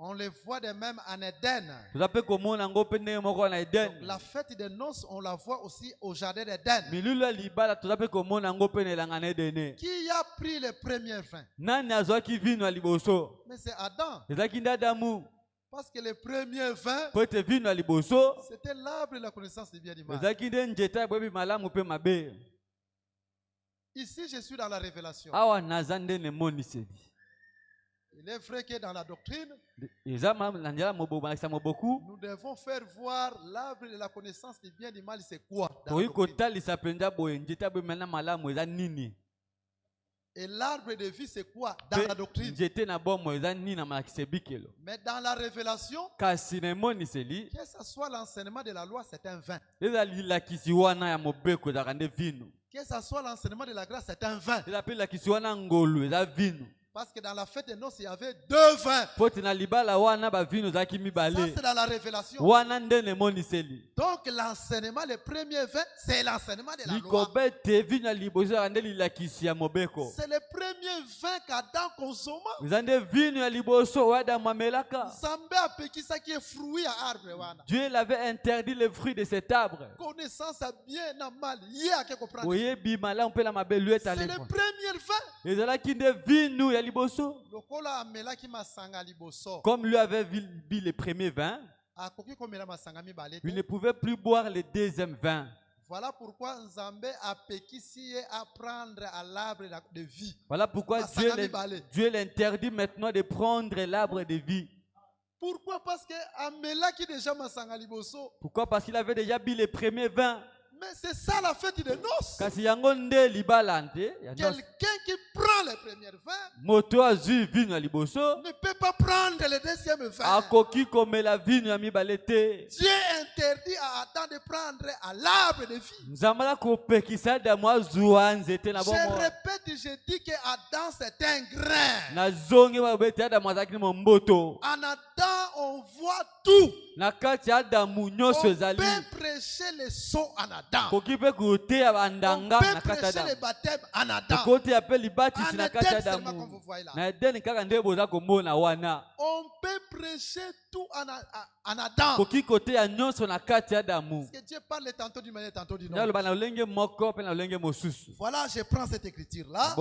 On le voit de même en Éden. Toza pe komona ngo pe ndenge moko na Eden. La fête des noces, on la voit aussi au jardin d'Éden. Milulu ya libala toza pe komona ngo pe na elanga na Edene. Qui a pris les premiers vins? Nani azwaki vino ya liboso? Mais c'est Adam. Ezalaki nde Adamu. Parce que les premiers vins, Po ete vino ya liboso. c'était l'arbre de la connaissance du bien et du mal. Ezalaki nde nzete ya boyebi malamu pe mabe. Ici, je suis dans la révélation. Awa naza nde nemoniseli. Il est vrai que dans la doctrine, Eza na nzela balakisa moboku. nous devons faire voir l'arbre de la connaissance du bien et du mal, c'est quoi dans la Toyi doctrine. kotalisa mpenza boye nzete ya boyebi mana malamu eza nini. Et l'arbre de vie, c'est quoi dans la doctrine? Nzete na bomo eza nini na malakisa ebikelo. Mais dans la révélation, Kasi na emoniseli. que ce soit l'enseignement de la loi, c'est un vin. Eza lilakisi wana ya mobeko ezalaka nde vino. Que ce soit l'enseignement de la grâce, c'est un vin. Eza pe lilakisi wana ngolu eza vino. Parce que dans la fête des noces, il y avait 2 vins. Ça, c'est dans la révélation. Donc, l'enseignement, le premier vin, c'est l'enseignement de la loi. C'est le premier vin qu'Adam consomma. Dieu l'avait interdit le fruit de cet arbre. Connaissance à bien et mal. C'est le premier vin. Comme lui avait bu les premiers vins, il ne pouvait plus boire le deuxième vin. Voilà pourquoi Nzambe a péquissé à prendre à l'arbre de vie. Voilà pourquoi Dieu l'interdit maintenant de prendre l'arbre de vie. Pourquoi? Parce que Amela qui déjà masanga liboso. Pourquoi? Parce qu'il avait déjà bu les premiers vins. Mais c'est ça la fête des noces. Quelqu'un qui prend le premier vin ne peut pas prendre le deuxième vin. Dieu interdit à Adam de prendre à l'arbre de vie. Je répète, je dis que Adam c'est un grain. En Adam on voit tout. On peut prêcher les sons en Adam. On peut prêcher le baptême en Adam. En Éden seulement comme vous voyez là. On peut prêcher tout en Adam. Parce que Dieu parle tantôt d'une manière, tantôt d'une autre. Voilà, je prends cette écriture là.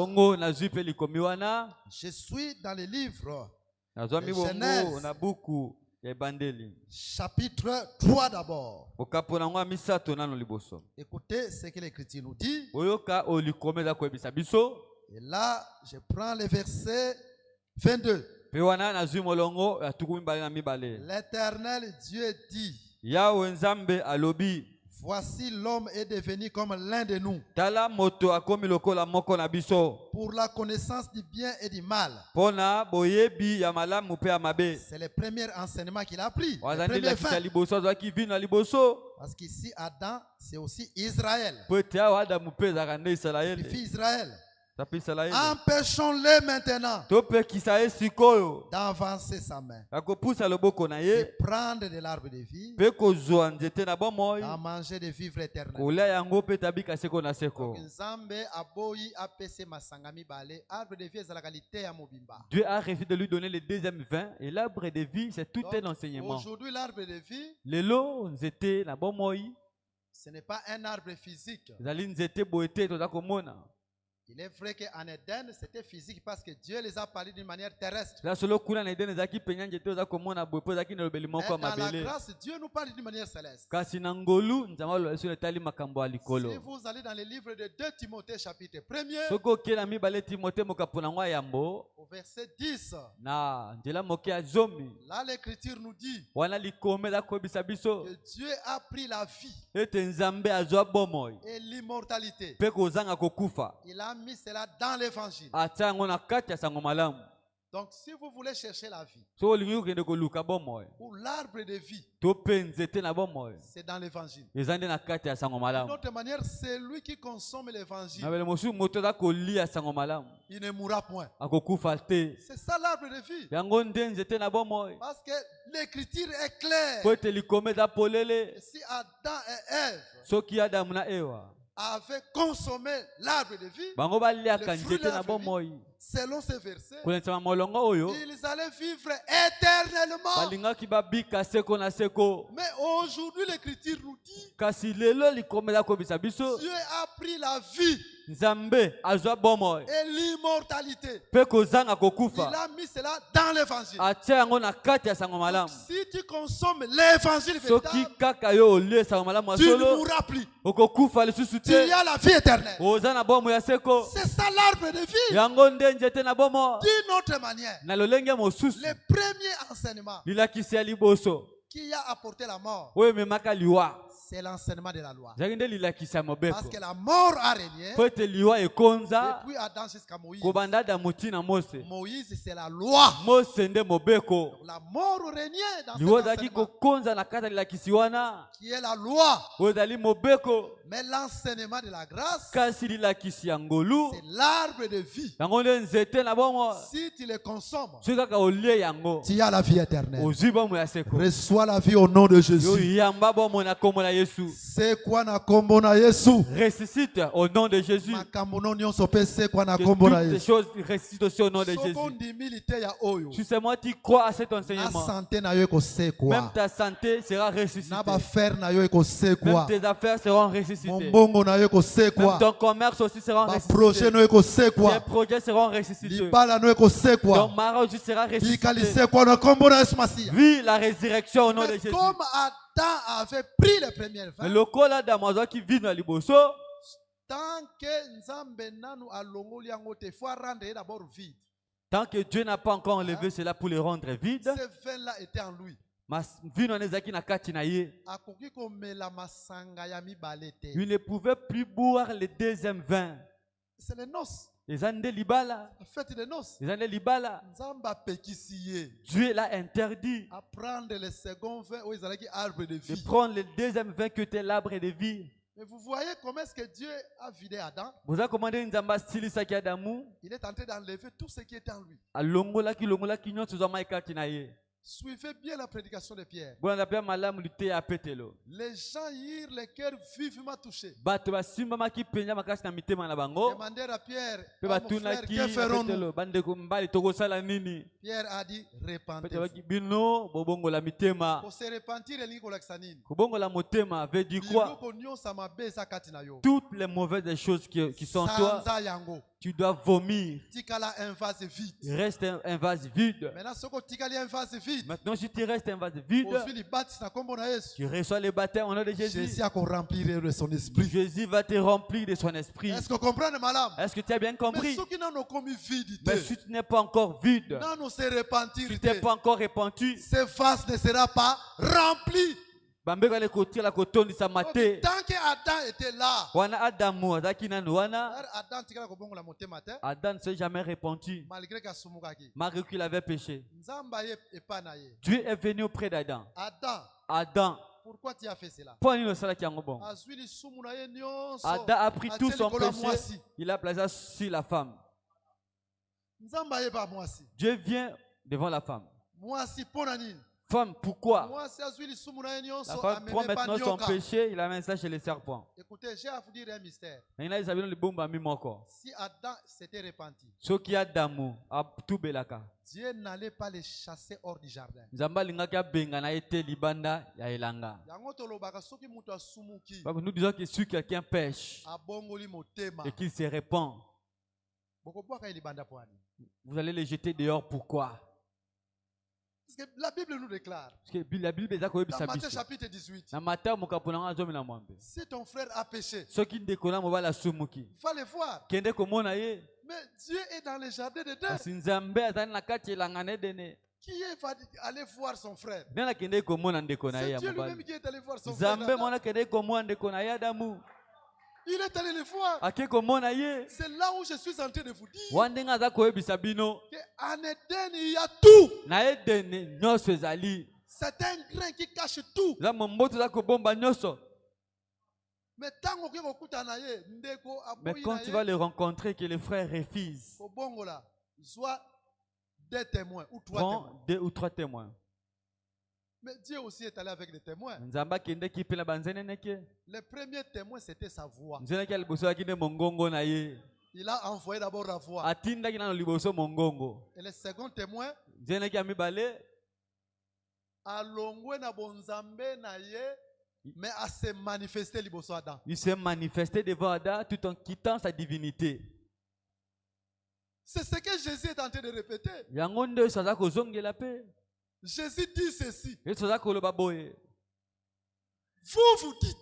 Je suis dans le livre de Genèse. Chapitre 3 d'abord. Écoutez ce que l'écriture nous dit. Et là, je prends le verset 22. L'Éternel Dieu dit: voici l'homme est devenu comme l'un de nous, pour la connaissance du bien et du mal. C'est le premier enseignement qu'il a appris. Parce qu'ici, Adam, c'est aussi Israël. Il fit Israël. Empêchons-le maintenant d'avancer sa main et prendre de l'arbre de vie, d'en manger de vivre éternel. Dieu a refusé de lui donner le deuxième vin, et l'arbre de vie, c'est tout un enseignement. Aujourd'hui, l'arbre de vie, ce n'est pas un arbre physique. Il est vrai qu'en Éden, c'était physique parce que Dieu les a parlé d'une manière terrestre. Mais dans la grâce, Dieu nous parle d'une manière céleste. Si vous allez dans le livre de 2 Timothée chapitre 1er, au verset 10, là l'écriture nous dit que Dieu a pris la vie et l'immortalité. Il a mis cela dans l'évangile. Donc si vous voulez chercher la vie ou l'arbre de vie, c'est dans l'évangile. D'une autre manière, c'est lui qui consomme l'évangile, il ne mourra point. C'est ça l'arbre de vie. Parce que l'écriture est claire. Si Adam et Ève avaient consommé l'arbre de vie, le fruit de l'arbre de vie, selon ce verset, ils allaient vivre éternellement. Mais aujourd'hui, l'écriture nous dit Dieu a pris la vie et l'immortalité. Il a mis cela dans l'évangile. Si tu consommes l'évangile véritable, tu ne mourras plus. Tu as la vie éternelle. C'est ça l'arbre de vie. D'une autre manière, le premier enseignement qui a apporté la mort, C'est l'enseignement de la loi. Parce Parce que la mort a régné depuis Adam jusqu'à Moïse. Moïse, c'est la loi. La mort régnait dans cet enseignement qui est la loi. Mais l'enseignement de la grâce, c'est l'arbre de vie. Si tu le consommes, tu as la vie éternelle. Reçois la vie au nom de Jésus. C'est quoi na kombo na Yesu? Ressuscite au nom de Jésus. Que toutes les choses ressuscitent aussi au nom de Jésus. Tu sais, moi, tu crois à cet enseignement. Même ta santé sera ressuscitée. Même tes affaires seront ressuscitées. Même ton commerce aussi sera ressuscité. Tes projets seront ressuscités. Ton mariage sera ressuscité. Vis la résurrection au nom de Jésus. Comme Adam avait pris les premières vins, Le kola d'Amazon qui vit dans Liboso, tant que Nzambe nanu alongoli yango te, faut rendre d'abord vide. tant que Dieu n'a pas encore enlevé cela pour les rendre vides, Ce vin-là était en lui. Il ne pouvait plus boire le deuxième vin. C'est les noces. Les années libala. La fête des noces. Les années libala. Dieu l'a interdit. À prendre le second vin où ils allaient arbre de vie. De prendre le deuxième vin que était l'arbre de vie. Mais vous voyez comment est-ce que Dieu a vidé Adam? Vous avez commandé une zamba style saki Adamu. Il est en train d'enlever tout ce qui est en lui. Suivez bien la prédication de Pierre. Les gens hier, le cœur vivement touché. Demandez à Pierre, oh mon frère, que ferons-nous? Pierre a dit, repentez-vous. Pour se repentir, veut dire quoi? Toutes les mauvaises choses qui sont en toi, tu dois vomir. Il reste un vase vide. Maintenant, si tu restes un vase vide, tu reçois le baptême au nom de Jésus. Jésus va te remplir de son esprit. Est-ce que vous comprenez, madame? Est-ce que tu as bien compris? Mais si tu n'es pas encore vide, si tu n'es pas encore répandu, ce vase ne sera pas rempli. Tant que Adam était là, Adam ne s'est jamais répandu malgré qu'il avait péché. Dieu est venu auprès d'Adam. Adam, pourquoi tu as fait cela? Adam a pris tout son péché, il a placé sur la femme. Dieu vient devant la femme. Femme, pourquoi? La femme prend maintenant son péché, il amène ça chez les serpents. Écoutez, j'ai à vous dire un mystère. Si Adam s'était repenti, Dieu n'allait pas les chasser hors du jardin. Nous disons que si quelqu'un pêche et qu'il se répand, vous allez le jeter dehors. Pourquoi? Parce que la Bible nous déclare. Dans Matthieu chapitre 18. Si ton frère a péché, va le voir. Mais Dieu est dans le jardin de Dieu. Qui va aller voir son frère? C'est Dieu lui-même qui est allé voir son frère. Il est allé le voir. C'est là où je suis en train de vous dire qu'en Éden, il y a tout. C'est un grain qui cache tout. Mais quand tu vas le rencontrer, que les frères refusent, soit des témoins ou prends 2 ou 3 témoins. Mais Dieu aussi est allé avec des témoins. Le premier témoin, c'était sa voix. Il a envoyé d'abord la voix. Et le second témoin, mais à se manifester liboso Adam. Il s'est manifesté devant Adam tout en quittant sa divinité. C'est ce que Jésus est en train de répéter. Jésus dit ceci. Vous vous dites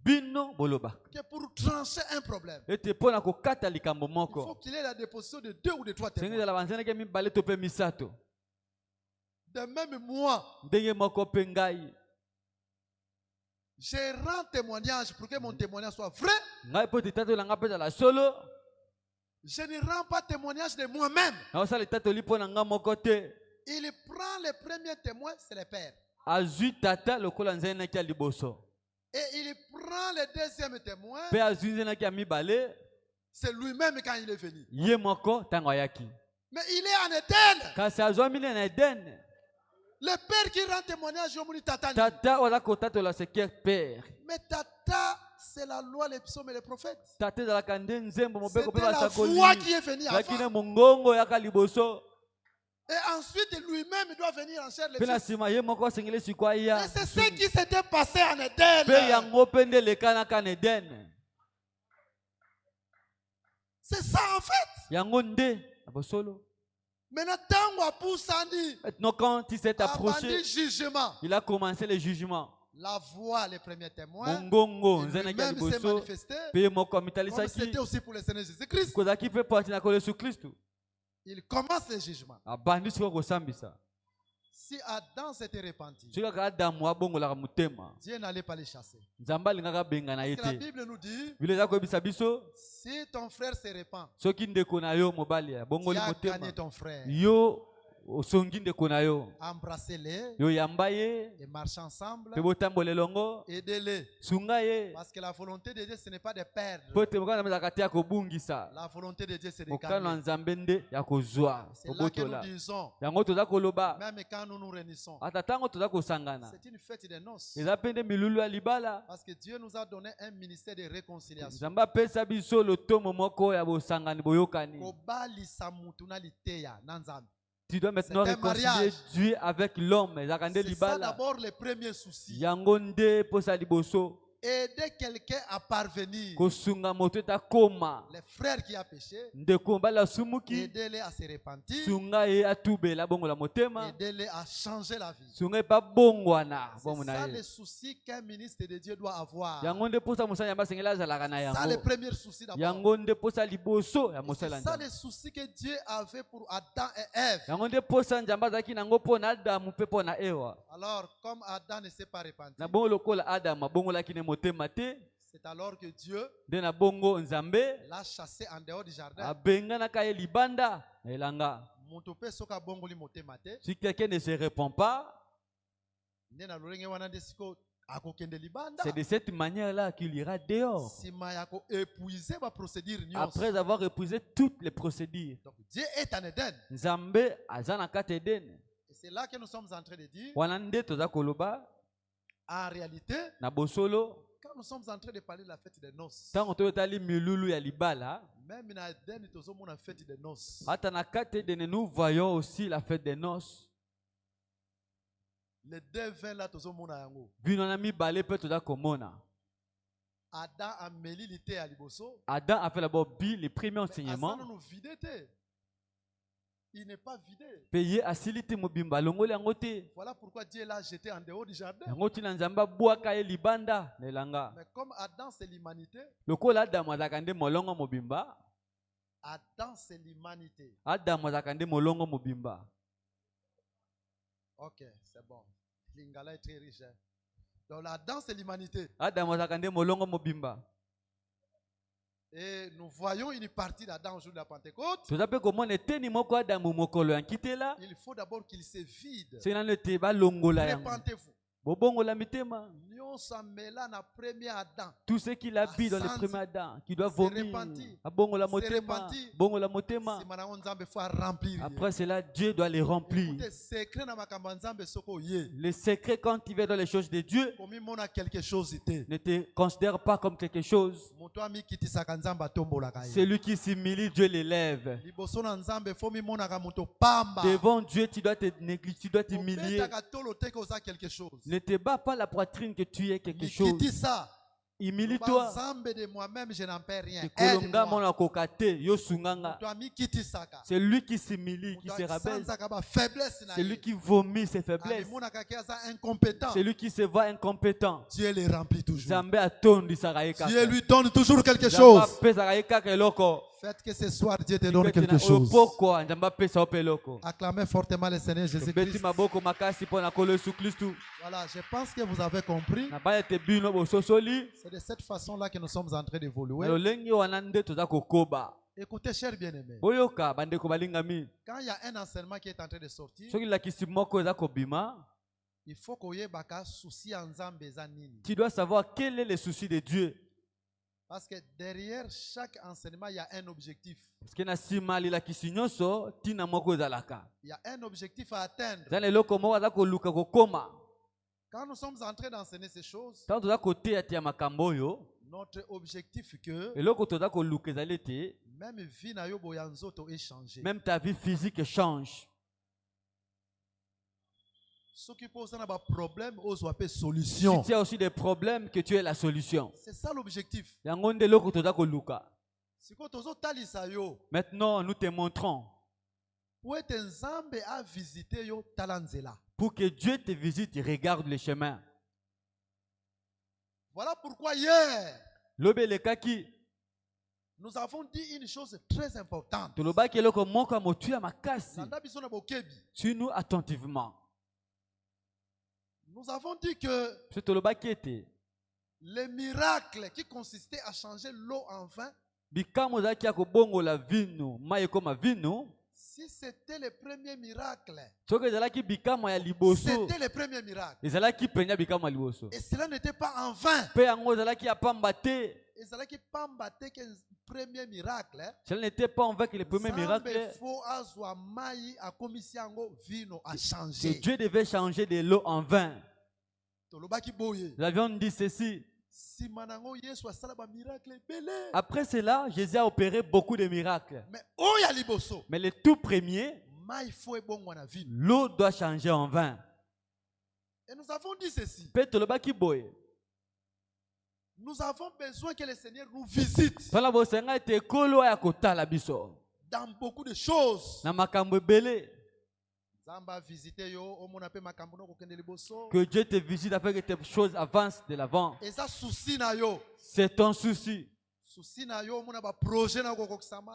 que pour trancher un problème, il faut qu'il ait la déposition de 2 ou de 3 témoins. De même moi, Je rends témoignage pour que mon témoignage soit vrai. Je ne rends pas témoignage de moi-même. Il prend le premier témoin, c'est le Père. Et il prend le deuxième témoin, c'est lui-même quand il est venu. Mais il est en Éden. Le Père qui rend témoignage, mais Tata, c'est la loi, les psaumes et les prophètes. C'était la foi qui est venue avant. Et ensuite, lui-même doit venir en chair les fils. Et c'est ce qui s'était passé en Éden. C'est ça en fait. Maintenant, quand il s'est approché, il a commencé le jugement. La voix, les premiers témoins, même s'est manifesté, comme c'était aussi pour le Seigneur Jésus-Christ. Il commence le jugement. Si Adam s'était repenti, Dieu n'allait pas les chasser. Parce que la Bible nous dit, si ton frère se repent, tu as gagné ton frère. Embrassez-les et marchez ensemble. Aidez-les. Parce que la volonté de Dieu, ce n'est pas de perdre. La volonté de Dieu, c'est de gagner. C'est là que nous disons, même quand nous nous réunissons, c'est une fête de noces. Parce que Dieu nous a donné un ministère de réconciliation. Tu dois maintenant réconcilier Dieu avec l'homme. C'est ça d'abord le premier souci. Aider quelqu'un à parvenir. Les frères qui a péché, aider-les à se repentir, aider-les à changer la vie. C'est ça le souci qu'un ministre de Dieu doit avoir. C'est ça le premier souci d'abord. C'est ça le souci que Dieu avait pour Adam et Ève. Alors, comme Adam ne s'est pas repenti, c'est alors que Dieu l'a chassé en dehors du jardin. Si quelqu'un ne se répand pas, c'est de cette manière-là qu'il ira dehors. Après avoir épuisé toutes les procédures. Donc, Dieu est en Éden. Et c'est là que nous sommes en train de dire, en réalité, quand nous sommes en train de parler de la fête des noces, même en Éden, nous avons la fête des noces. Nous voyons aussi la fête des noces. Les deux vins là, nous avons Adam a mêlé l'été à Liboso. Adam a fait d'abord les premiers enseignements. Il n'est pas vidé. Voilà pourquoi Dieu l'a jeté en dehors du jardin. Mais comme Adam c'est l'humanité, Adam c'est l'humanité. Ok, c'est bon. Lingala est très riche. Donc Adam c'est l'humanité. Et nous voyons une partie d'Adam au jour de la Pentecôte. Il faut d'abord qu'il se vide. Répentez-vous. Tout ce qu'il habite dans le premier Adam, qui doit vomir. Après cela, Dieu doit les remplir. Le secret, quand tu vas dans les choses de Dieu, ne te considère pas comme quelque chose. Celui qui s'humilie, Dieu l'élève. Devant Dieu, tu dois t'humilier. Ne te bats pas la poitrine que tu es quelque chose. Humilie-toi. C'est lui qui s'humilie, qui se rabaisse. C'est lui qui vomit ses faiblesses. C'est lui qui se voit incompétent. Dieu les remplit toujours. Dieu lui donne toujours quelque chose. Faites que ce soir Dieu te donne quelque chose. Acclamez fortement le Seigneur Jésus-Christ. Voilà, je pense que vous avez compris. C'est de cette façon-là que nous sommes en train d'évoluer. Écoutez, chers bien-aimés. Quand il y a un enseignement qui est en train de sortir, il faut qu'on ait un souci en Zambézanini. Tu dois savoir quel est le souci de Dieu. Parce que derrière chaque enseignement, il y a un objectif. Il y a un objectif à atteindre. Quand nous sommes en train d'enseigner ces choses, notre objectif est que même vie na yo boyanzoto est changé. Même ta vie physique change. Ceux qui posent un problème, ils ont appelé solution. Si tu as aussi des problèmes, que tu es la solution. C'est ça l'objectif. Maintenant, nous te montrons. Pour que Dieu te visite, regarde les chemins. Voilà pourquoi hier, nous avons dit une chose très importante. Suis-nous attentivement. Nous avons dit que les miracles qui consistaient à changer l'eau en vin, si c'était le premier miracle, c'était le premier miracle. Et cela n'était pas en vain. Premier miracle. Ce n'était pas en vain que le premier miracle. Que Dieu devait changer de l'eau en vin. Nous avions dit ceci. Après cela, Jésus a opéré beaucoup de miracles. Mais le tout premier, l'eau doit changer en vin. Et nous avons dit ceci. Nous avons besoin que le Seigneur nous visite dans beaucoup de choses. Que Dieu te visite afin que tes choses avancent de l'avant. C'est ton souci.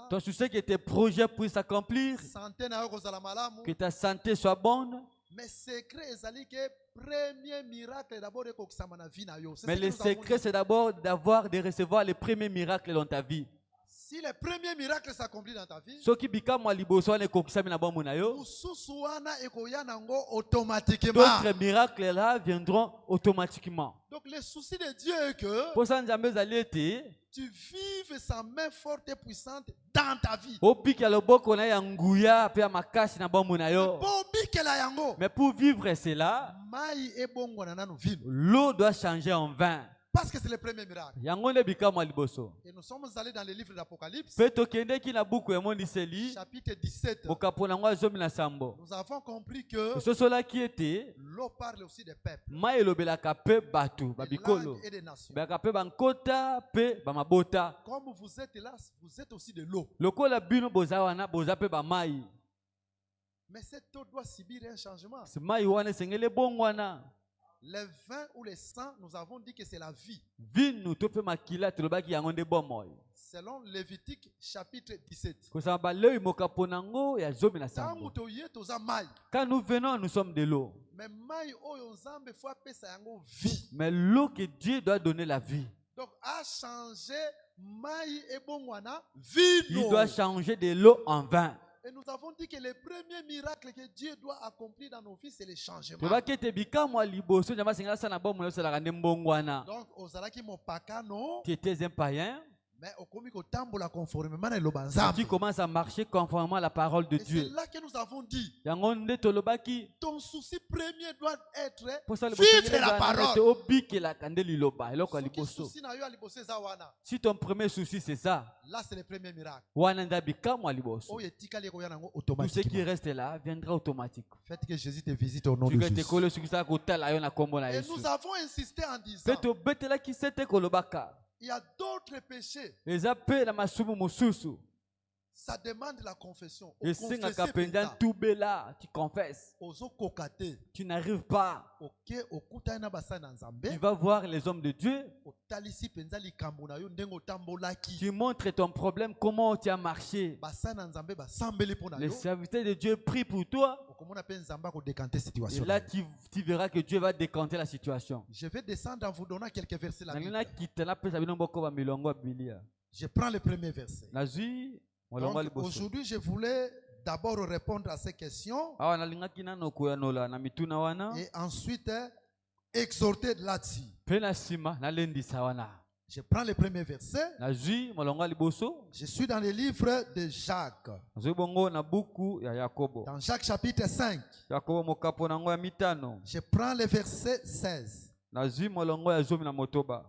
Ton souci que tes projets puissent s'accomplir, que ta santé soit bonne. Mais secret est que premier miracle d'abord mais le secret c'est d'abord de recevoir les premiers miracles dans ta vie. Si le premier miracle s'accomplit dans ta vie, automatiquement. D'autres miracles là viendront automatiquement. Donc le souci de Dieu est que tu vives sa main forte et puissante dans ta vie. Mais pour vivre cela, l'eau doit changer en vin. Parce que c'est le premier miracle. Et nous sommes allés dans le livre d'Apocalypse, chapitre 17. Nous avons compris que l'eau parle aussi des peuples, des langues et des nations. Comme vous êtes là, vous êtes aussi de l'eau. Mais cette eau doit subir un changement. Le vin ou le sang, nous avons dit que c'est la vie. Selon Lévitique chapitre 17. Quand nous venons, nous sommes de l'eau. Mais l'eau que Dieu doit donner la vie. Donc, à changer, il doit changer de l'eau en vin. Et nous avons dit que le premier miracle que Dieu doit accomplir dans nos vies, c'est le changement. Donc, tu étais un païen. Mais tu commences à marcher conformément à la parole de Dieu. C'est là que nous avons dit. Ton souci premier doit être vivre la parole. Si ton premier souci c'est ça, là c'est le premier miracle. Tout ce qui reste là viendra automatique. Faites que Jésus te visite au nom de Jésus. Et nous avons insisté en disant, il y a d'autres péchés Ça demande la confession. Tu confesses. Tu n'arrives pas. Tu vas voir les hommes de Dieu. Tu montres ton problème, comment tu as marché. Les serviteurs de Dieu prient pour toi. Et là, tu verras que Dieu va décanter la situation. Je vais descendre en vous donnant quelques versets là. Je prends le premier verset. Aujourd'hui, je voulais d'abord répondre à ces questions et ensuite exhorter là-dessus. Je prends le premier verset. Je suis dans le livre de Jacques. Dans Jacques chapitre 5. Je prends le verset 16.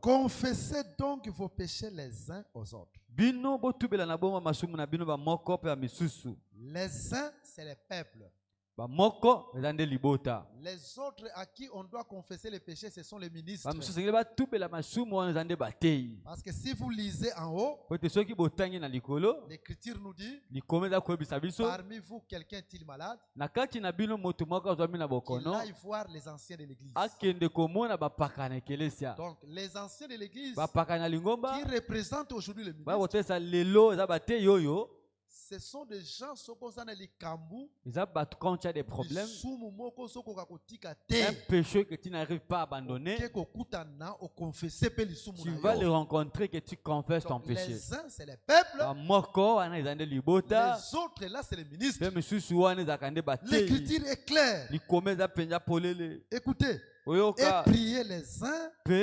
Confessez donc vos péchés les uns aux autres. Les uns, c'est les peuples. Les autres à qui on doit confesser les péchés, ce sont les ministres. Parce que si vous lisez en haut, l'Écriture nous dit, parmi vous, quelqu'un est-il malade? Qu'il aille voir les anciens de l'Église. Donc, les anciens de l'Église qui représentent aujourd'hui le ministre, ce sont des gens qui ont des problèmes, un péché que tu n'arrives pas à abandonner. Tu vas le rencontrer, que tu confesses ton péché. Les uns, c'est les peuples. Les autres, là, c'est les ministres. L'Écriture est claire. Écoutez. Et prier les uns pour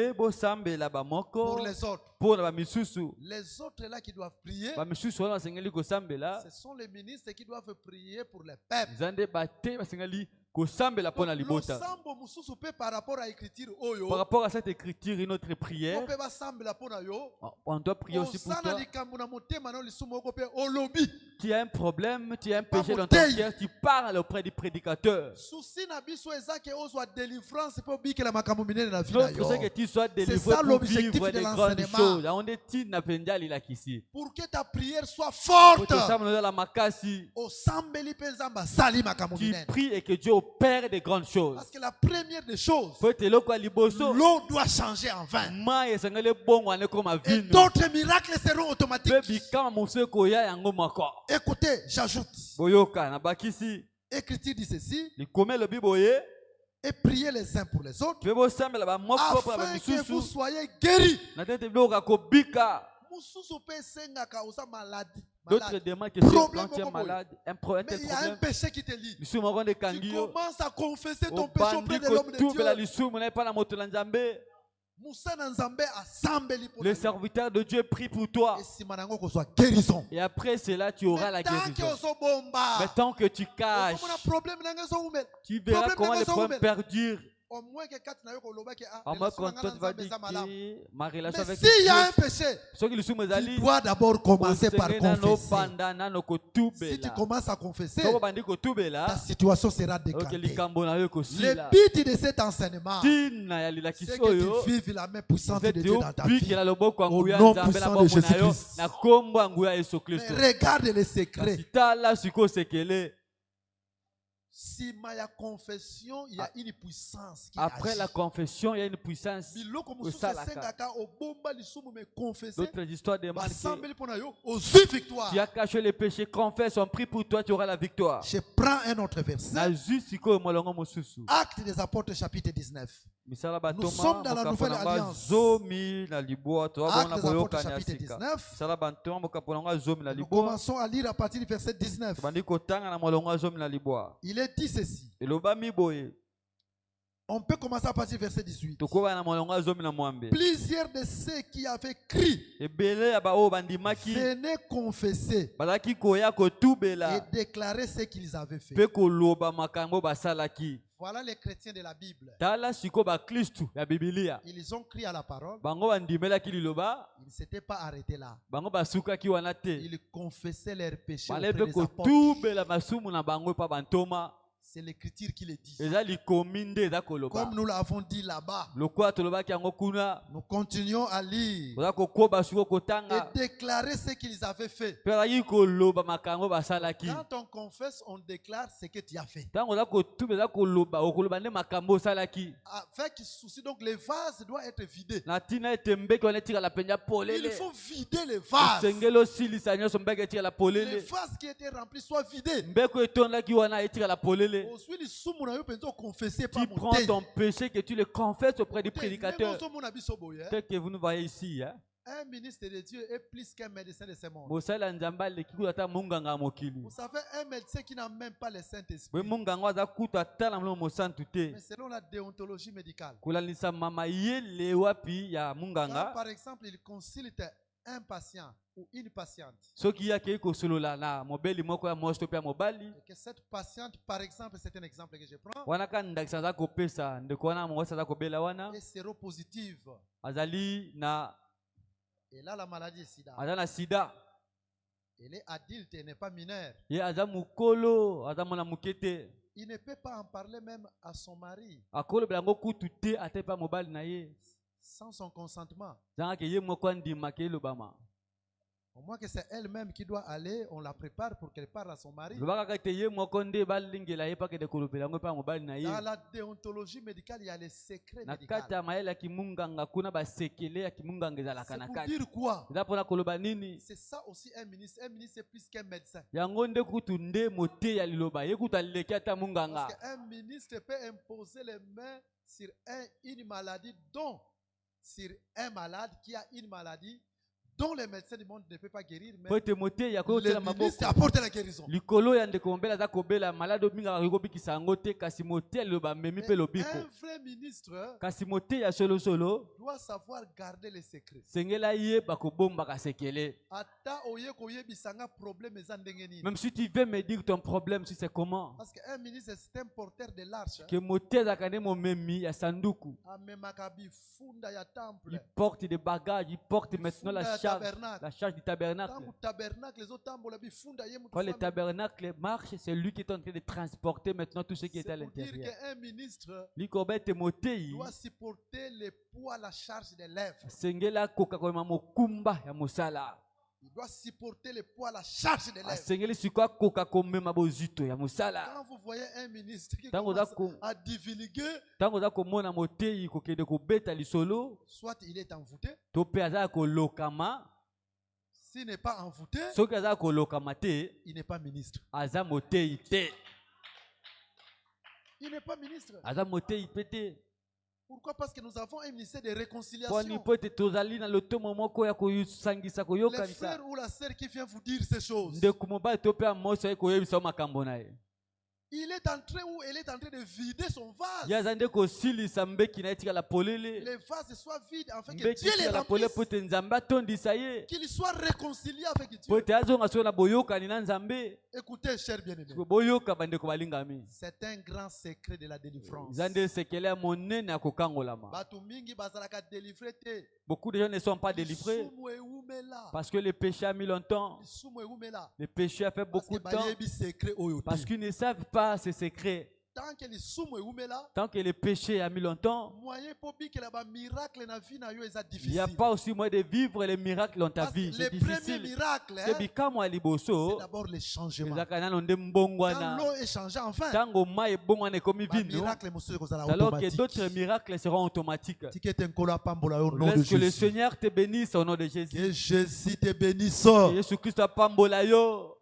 les autres. Les autres là qui doivent prier, ce sont les ministres qui doivent prier pour les peuples. Par rapport à cette écriture, une autre prière, on doit prier aussi pour toi. Tu as un problème, tu as un péché dans ton cœur, tu parles auprès du prédicateur. Notre c'est que tu sois délivré pour vivre des grandes choses. Pour que ta prière soit forte, tu pries et que Dieu opère des grandes choses. Parce que la première des choses, l'eau doit changer en vin. Et d'autres miracles seront automatiques. Écoutez, j'ajoute. Écriture dit ceci. Et priez les uns pour les autres afin que vous soyez guéris. D'autres demandent que quand tu es malade, un problème, mais il y a un péché qui te lie. Tu commences à confesser ton péché péché auprès de l'homme de Dieu. Le serviteur de Dieu prie pour toi. Et après cela, tu auras la guérison. Mais tant que tu caches, tu verras comment les problèmes perdurent. Au moins que quand tu vas dire que ma relation avec Dieu, s'il y a un péché, tu dois d'abord commencer par confesser. Si tu commences à confesser, ta situation sera décantée. Le but de cet enseignement, c'est que tu vives la main puissante de Dieu dans ta vie. Au nom puissant de Jésus-Christ. Regarde les secrets. Si ma confession, il y a une puissance qui après agit. La confession, il y a une puissance. D'autres histoires demandent que tu as caché les péchés, confesse, on prie pour toi, tu auras la victoire. Je prends un autre verset. Actes des apôtres chapitre 19. Nous sommes dans la nouvelle alliance. Actes des apôtres chapitre 19. Nous commençons à lire à partir du verset 19. Il est dit ceci. On peut commencer à partir du verset 18. Plusieurs de ceux qui avaient crié venaient confesser et déclarer ce qu'ils avaient fait. Voilà les chrétiens de la Bible. Ils ont crié à la parole. Ils ne s'étaient pas arrêtés là. Ils confessaient leurs péchés auprès des apôtres. C'est l'écriture qui le dit. Comme nous l'avons dit là-bas, nous continuons à lire et déclarer ce qu'ils avaient fait. Quand on confesse, on déclare ce que tu as fait. Avec souci, donc les vases doivent être vidés. Il faut vider les vases. Les vases qui étaient remplis soient vidés. Tu prends ton péché que tu le confesses auprès du prédicateur. Tel que vous nous voyez ici. Un ministre de Dieu est plus qu'un médecin de ce monde. Vous savez, un médecin qui n'a même pas le Saint-Esprit. Mais selon la déontologie médicale. Quand, par exemple, il consulte un patient ou une patiente. Que cette patiente, par exemple, c'est un exemple que je prends, est séropositive. Elle a la maladie sida. Elle est adulte et n'est pas mineure. Il ne peut pas en parler même à son mari sans son consentement. Au moins que c'est elle-même qui doit aller, on la prépare pour qu'elle parle à son mari. Dans la déontologie médicale, il y a les secrets médicaux. C'est pour dire quoi? C'est ça aussi un ministre. Un ministre, c'est plus qu'un médecin. Parce qu'un ministre peut imposer les mains sur une maladie, dont sur un malade qui a une maladie dont les médecins du monde ne peuvent pas guérir, mais le ministre apporte la guérison. Un vrai ministre doit savoir garder les secrets. Même si tu veux me dire ton problème, si c'est comment. Parce qu'un ministre, c'est un porteur de l'arche. Il porte des bagages, il porte maintenant la charge du tabernacle. Quand le tabernacle marche, c'est lui qui est en train de transporter maintenant tout ce qui est à l'intérieur. Un ministre doit supporter le poids, la charge des lèvres. Il doit supporter le poids, la charge des lèvres. Quand vous voyez un ministre qui commence à divulguer, soit il est envoûté. S'il n'est pas envoûté, il n'est pas ministre. Il n'est pas ministre. Pourquoi? Parce que nous avons un ministère de réconciliation. Les frères ou la sœur qui vient vous dire ces choses, il est en train ou elle est en train de vider son vase. Les vases soient vides afin que Dieu les remplisse. Qu'il soit réconcilié avec Dieu. Écoutez, chers bien-aimés, c'est un grand secret de la délivrance. Beaucoup de gens ne sont pas délivrés parce que le péché a mis longtemps. Le péché a fait beaucoup de temps parce qu'ils ne savent pas ces secrets. Tant que le péché a mis longtemps, il n'y a pas aussi moyen de vivre les miracles dans ta vie. Le premier miracle, c'est d'abord le changement. Quand l'eau est changée enfin, alors que d'autres miracles seront automatiques. Laisse que le Seigneur te bénisse au nom de Jésus. Que Jésus te bénisse. Jésus-Christ pambola yo.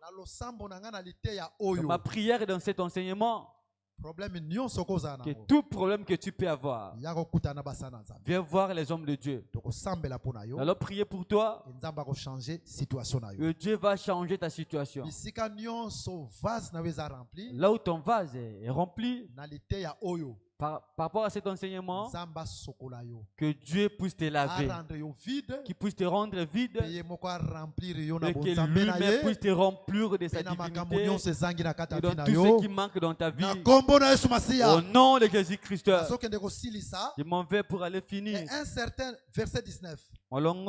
Ma prière est dans cet enseignement. Que tout problème que tu peux avoir, viens voir les hommes de Dieu. Alors priez pour toi. Et Dieu va changer ta situation. Là où ton vase est rempli, Par rapport à cet enseignement, que Dieu puisse te laver, qu'il puisse te rendre vide, et que lui-même puisse te remplir de sa divinité et dans tout ce qui manque dans ta vie. Au nom de Jésus-Christ, je m'en vais pour aller finir. Un certain verset 19. Un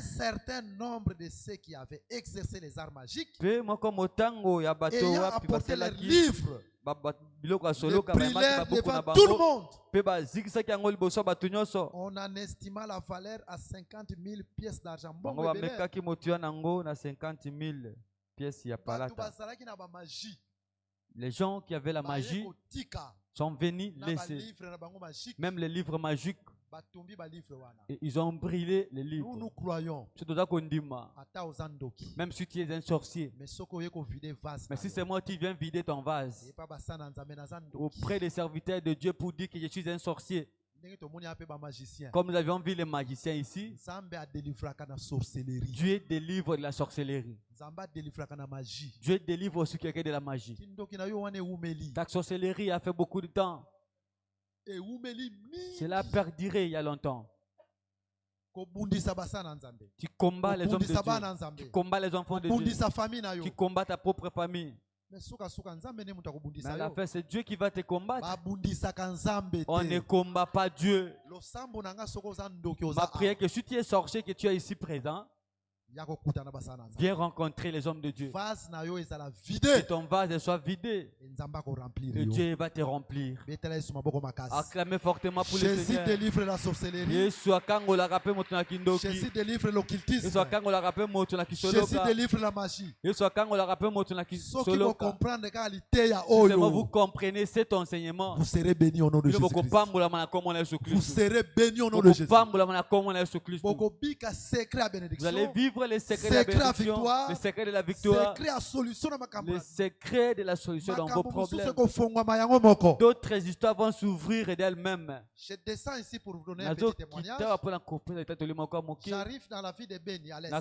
certain nombre de ceux qui avaient exercé les arts magiques, ayant apporté leurs livres, le brûlèrent devant tout le monde. On en estima la valeur à 50 000 pièces d'argent. Les gens qui avaient la magie sont venus laisser même les livres magiques. Et ils ont brûlé les livres. Nous croyons, même si tu es un sorcier, mais si c'est moi qui viens vider ton vase auprès des serviteurs de Dieu pour dire que je suis un sorcier, comme nous avions vu les magiciens ici, Dieu délivre de la sorcellerie. Dieu délivre aussi quelqu'un de la magie. Ta sorcellerie a fait beaucoup de temps. Cela perdurait il y a longtemps. Tu combats les hommes de Dieu. Tu combats les enfants de Dieu. Tu combats ta propre famille. Mais à la fin, c'est Dieu qui va te combattre. On ne combat pas Dieu. Ma prière que si tu es sorcier, que tu es ici présent, viens rencontrer les hommes de Dieu. Que ton vase soit vidé. Et Dieu va te remplir. Acclamez fortement pour le Seigneur. Jésus délivre la sorcellerie. Jésus délivre l'occultisme. Jésus délivre la magie. Ceux qui vont comprendre la qualité à Oyo, vous comprenez cet enseignement, vous serez bénis au nom de Jésus-Christ. Vous serez bénis au nom de Jésus. Vous allez vivre les secrets de la bénédiction, les secrets de la victoire, les secrets de la solution dans vos problèmes. D'autres histoires vont s'ouvrir d'elles-mêmes. Je descends ici pour vous donner un petit témoignage. J'arrive dans la ville de Beni à l'est.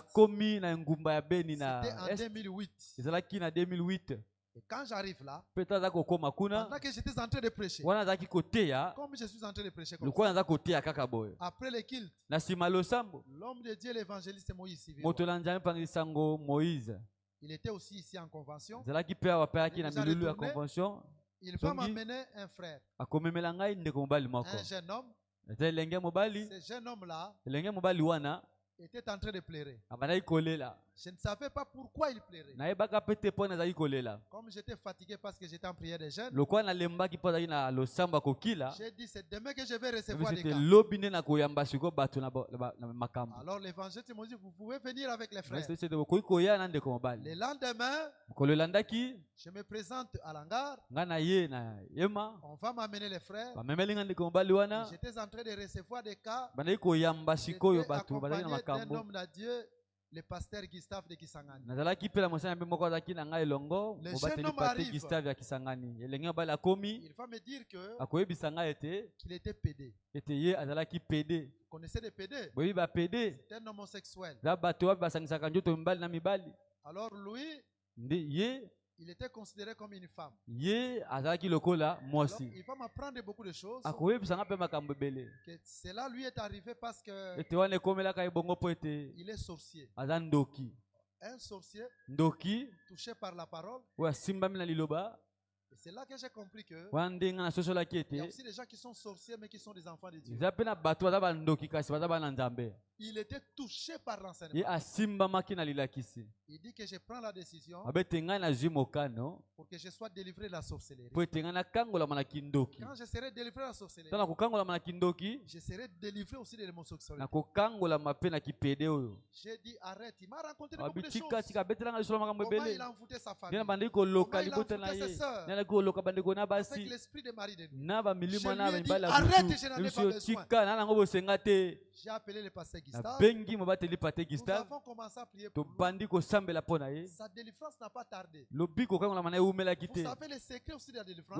C'était en 2008. Et quand j'arrive là, pendant que j'étais en train de prêcher, comme je suis en train de prêcher comme ça, après le culte, l'homme de Dieu, l'évangéliste Moïse, il était aussi ici en convention. Il va m'amener un frère, un jeune homme. Ce jeune homme-là était en train de pleurer. Je ne savais pas pourquoi il pleurait. Comme j'étais fatigué parce que j'étais en prière de jeûne, j'ai dit c'est demain que je vais recevoir des cas. Alors l'évangéliste m'a dit vous pouvez venir avec les frères. Le lendemain, je me présente à l'hangar. On va m'amener les frères. J'étais en train de recevoir des cas. J'étais accompagné d'un homme de Dieu, le pasteur Gustave de Kisangani. Le jeune homme arrive. Il va me dire qu'il était pédé. Vous connaissez les pédés? C'est un homosexuel. Alors lui, il était considéré comme une femme. Alors, il va m'apprendre beaucoup de choses. Que cela lui est arrivé parce que il est sorcier. Un sorcier touché par la parole. Et c'est là que j'ai compris que il y a aussi des gens qui sont sorciers mais qui sont des enfants de Dieu. Il était touché par l'enseignement. Il dit que je prends la décision pour que je sois délivré de la sorcellerie. Quand je serai délivré de la sorcellerie, je serai délivré aussi de l'homosexualité. J'ai dit arrête. Il m'a raconté beaucoup de choses. Comment il a envoûté sa famille. Comment il a envoûté ses sœurs. Avec l'esprit de mari de lui. Je lui ai dit arrête, je n'en ai pas besoin. J'ai appelé le pasteur Gustave. Nous avons commencé à prier pour lui. Sa délivrance n'a pas tardé. Vous savez le secret aussi de la délivrance.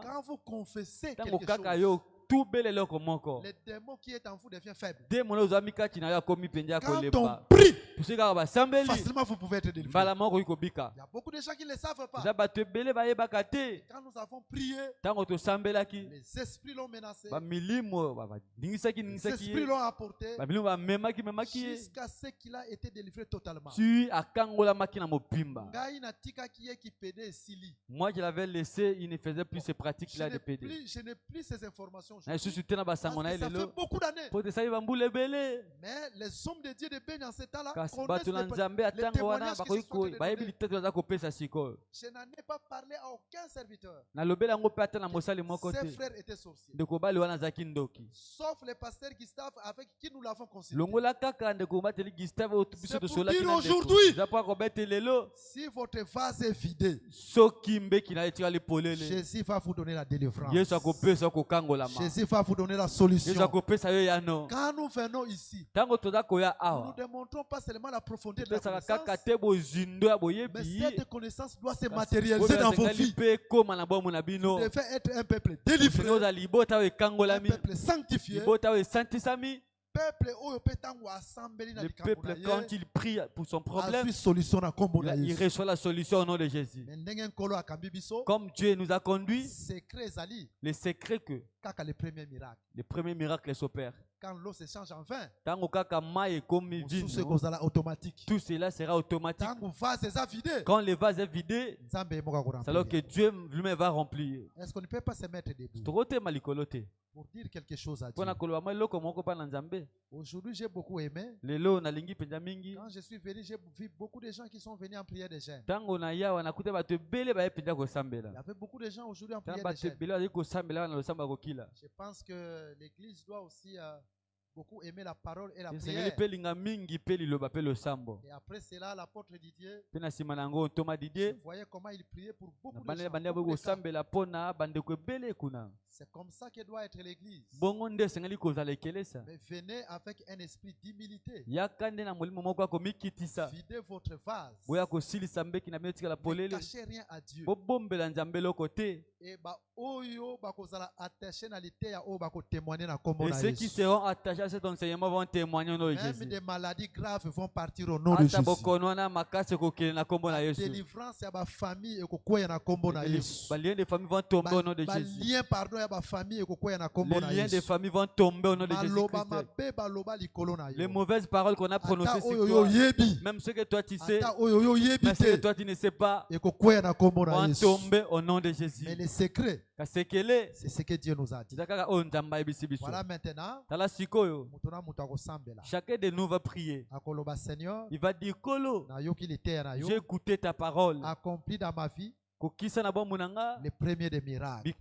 Quand vous confessez quelque chose, Le démon qui est en vous devient faible. Quand on prie, facilement vous pouvez être délivré. Il y a beaucoup de gens qui ne le savent pas. Quand nous avons prié, les esprits l'ont menacé. Les esprits l'ont apporté jusqu'à ce qu'il a été délivré totalement. Moi, je l'avais laissé, il ne faisait plus ces pratiques-là de PD. Je n'ai plus ces informations. Ça fait beaucoup d'années. Mais les hommes de Dieu de Bénin en ce temps-là connaissent les témoignages qui se sont donnés. Je n'en ai pas parlé à aucun serviteur. Ses frères étaient sorciers. Sauf le pasteur Gustave avec qui nous l'avons considéré. C'est pour dire aujourd'hui, si votre vase est vidé, Jésus va vous donner la délivrance. Jésus va vous donner la solution. Quand nous venons ici, nous ne démontrons pas seulement la profondeur de la connaissance, mais cette connaissance doit se matérialiser dans vos vies. Vous devez être un peuple délivré, un peuple sanctifié, le peuple, quand il prie pour son problème, il reçoit la solution au nom de Jésus. Comme Dieu nous a conduits, le secret que les premiers miracles s'opèrent. Quand l'eau se change en vin, automatique. Tout cela sera automatique. Quand le vase est vidé, c'est alors que Dieu lui-même va remplir. Est-ce qu'on ne peut pas se mettre debout pour dire quelque chose à Dieu? Aujourd'hui, j'ai beaucoup aimé. Quand je suis venu, j'ai vu beaucoup de gens qui sont venus en prière de jeûne. Il y avait beaucoup de gens aujourd'hui en prière de jeûne. Je pense que l'Église doit aussi beaucoup aimer la parole et la prière. Et après cela, l'apôtre Didier, je voyais comment il priait pour beaucoup de gens. C'est comme ça que doit être l'Église. Mais venez avec un esprit d'humilité. Videz votre vase. Ne cachez rien à Dieu. Et ceux qui seront attachés à cet enseignement vont témoigner au nom de Jésus. Même des maladies graves vont partir au nom de Jésus. La délivrance ya ba famille ekokwea na kombo na Yesu. Les liens de famille vont tomber au nom de Jésus. Les liens de famille vont tomber au nom de Jésus. Les mauvaises paroles qu'on a prononcées sur toi, même ce que toi tu sais, même ce que toi tu ne sais pas, vont tomber au nom de Jésus. Mais le secret, c'est ce que Dieu nous a dit. Voilà maintenant, chacun de nous va prier. Il va dire, Kolo, j'ai écouté ta parole. Accompli dans ma vie le premier des miracles.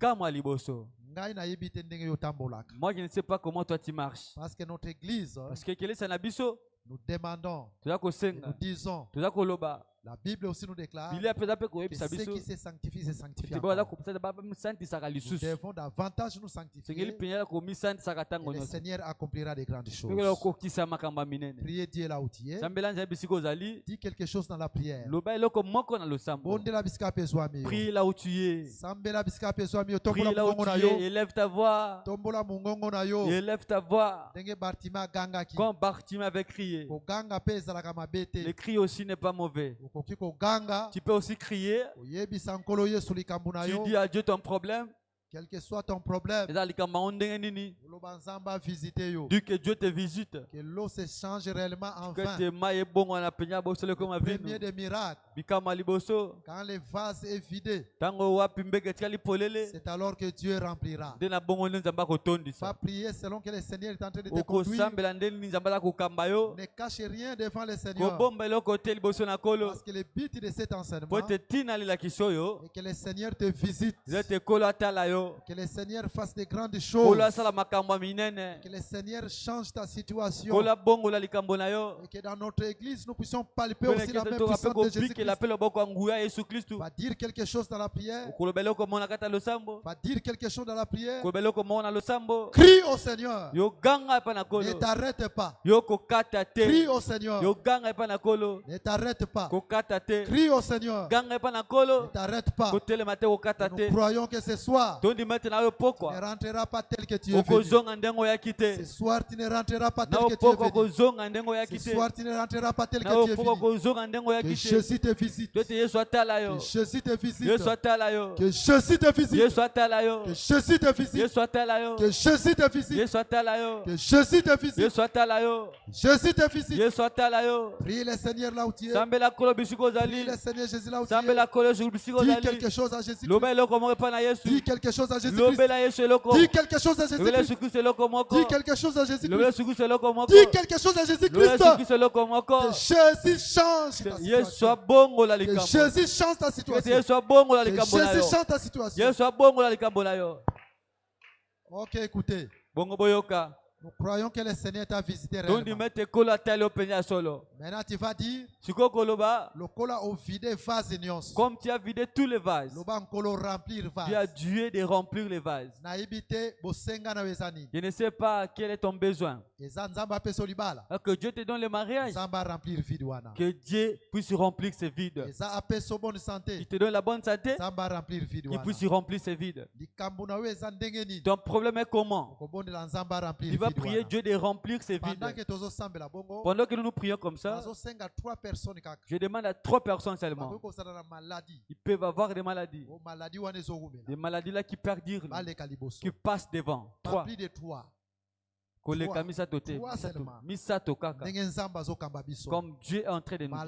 Moi, je ne sais pas comment toi tu marches. Parce que notre église, nous demandons, nous disons, la Bible aussi nous déclare que ceux qui se sanctifient, se sanctifient. Nous devons davantage nous sanctifier et le Seigneur accomplira des grandes choses. Priez Dieu là où tu es. Dis quelque chose dans la prière. Prie là où tu es. Prie là où tu es. Élève ta voix. Élève ta voix. Quand Bartimée avait crié, le cri aussi n'est pas mauvais. Tu peux aussi crier. Tu dis à Dieu ton problème. Quel que soit ton problème, Dis que Dieu te visite. Que l'eau se change réellement en vin. Le premier des miracles. Quand le vase est vidé, c'est alors que Dieu remplira. Pas prier selon que le Seigneur est en train de te conduire. Ne cache rien devant le Seigneur. Parce que le but de cet enseignement est que le Seigneur te visite. Que le Seigneur fasse de grandes choses. Que le Seigneur change ta situation. Et que dans notre église, nous puissions palper aussi la même puissance de Jésus-Christ. Va dire quelque chose dans la prière. Va dire quelque chose dans la prière. Crie au Seigneur. Ne t'arrête pas. Crie au Seigneur. Ne t'arrête pas. Crie au Seigneur. Ne t'arrête pas. Nous croyons que ce soir, Tu ne rentreras pas tel que tu es venu. Ce soir, tu ne rentreras pas tel que tu es venu. Ce soir, tu ne rentreras pas tel que tu es venu. Que Jésus te visite. Que Jésus te visite. Que Jésus te visite. Que Jésus te visite. Que Jésus te visite. Que Jésus te visite. Jésus te visite. Prie le Seigneur là où tu es. Prie le Seigneur Jésus là où tu es. Dis quelque chose à Jésus. Dis quelque chose à Jésus. Dis quelque chose à Jésus. Dis quelque chose à Jésus. Dis quelque chose à Jésus Christ. Que Jésus change ta situation. Que Jésus change ta situation. Que Jésus change ta situation. Ok, écoutez. Nous croyons que le Seigneur t'a visité réellement. Maintenant tu vas dire, le cola a vidé vase nyonso. Comme tu as vidé tous les vases, tu as dû de remplir les vases. Je ne sais pas quel est ton besoin. Que Dieu te donne le mariage. Que Dieu puisse remplir ce vide. Il te donne la bonne santé. Il puisse remplir ce vide. Ton problème est comment? Il va prier Dieu de remplir ces vides. Pendant que nous prions comme ça, je demande à 3 personnes seulement. Ils peuvent avoir des maladies. Des maladies là qui perdurent, qui passent devant. 3. Comme Dieu est en train de nous dire.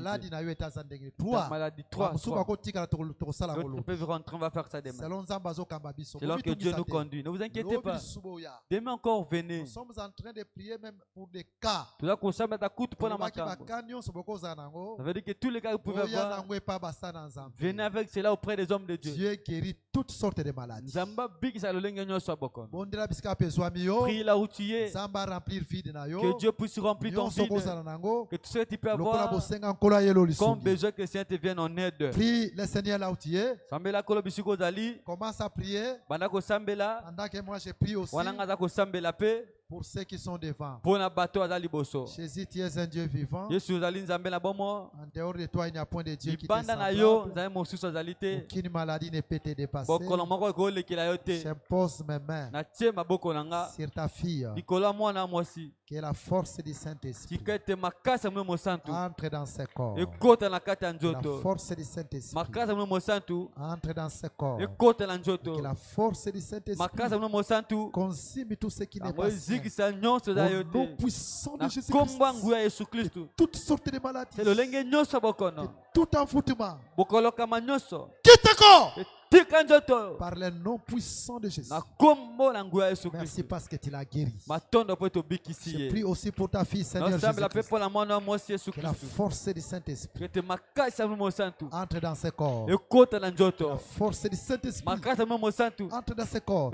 Maladie 3. L'autre peut rentrer, on va faire ça demain. Selon que Dieu nous conduit. Ne vous inquiétez pas. Demain encore, venez. Nous sommes en train de prier même pour des cas. Ça veut dire que tous les cas que vous pouvez avoir, venez avec cela auprès des hommes de Dieu. Dieu guérit toutes sortes de maladies. Prie là où tu es. Que Dieu puisse remplir ton vide. Que tout ce que tu peux avoir comme besoin que le Seigneur te vienne en aide. Prie le Seigneur là où tu es. Commence à prier. Pendant que moi je prie aussi. Pour ceux qui sont devant. Jésus, tu es un Dieu vivant. En dehors de toi, il n'y a point de Dieu qui te semblable. Aucune maladie ne peut te dépasser. J'impose mes mains sur ta fille. Que la force du Saint-Esprit entre dans ses corps. Que la force du Saint-Esprit entre dans ses corps. Que la force du Saint-Esprit consume tout ce qui n'est pas sain. Au nom puissant de Jésus-Christ. Toutes sortes de maladies. De tout envoûtement. Quitte le corps. Par le nom puissant de Jésus. Merci parce que tu l'as guéri. Je prie aussi pour ta fille, Seigneur Jésus-Christ. Que la force du Saint-Esprit entre dans ses corps. Que la force du Saint-Esprit entre dans ses corps.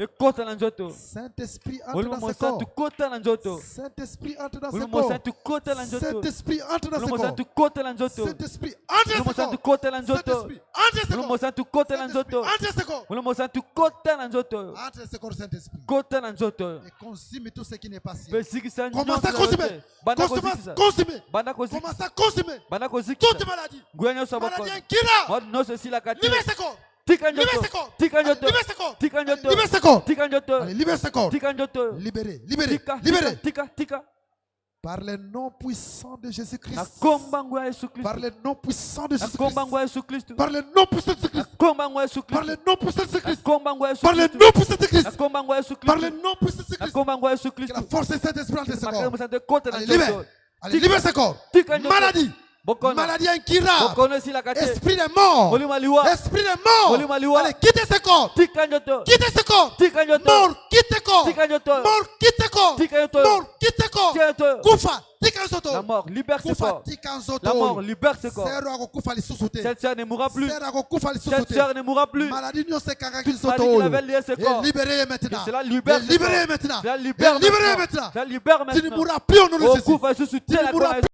Saint-Esprit entre dans ses corps. Saint-Esprit entre dans ses corps. Saint-Esprit entre dans ses corps. Saint-Esprit entre dans ses corps. Entre ce corps, Saint-Esprit. Et consume tout ce qui n'est pas si. Commence à consommer. Commence à consommer. Toute maladie. Maladie Kira. Libère ce corps. Libère ce corps. Libérez. Par le nom puissant de Jésus-Christ. Par le nom puissant de Jésus-Christ. Par le nom puissant de Jésus-Christ. Par le nom puissant de Jésus-Christ. Par le nom puissant de Jésus-Christ. Par le nom puissant de Jésus-Christ. Que la force de Saint-Esprit entre ce corps. Allez, libère ce corps. Maladie. Maladie incurable. Esprit de mort. Esprit de mort. Allez, quittez ce corps. Quittez ce corps. Mort, quitte le corps. Mort, quitte le corps. Mort, quitte le corps. Kufa. La mort, libère ce corps. La mort, libère ce corps. Cette sœur ne mourra plus. Cette sœur ne mourra plus. Maladie ne se caractérise pas. Maladie qui avait lié ce corps. Libérez maintenant. Cela libère maintenant. Libère maintenant. Tu ne mourras plus au nom de Jésus.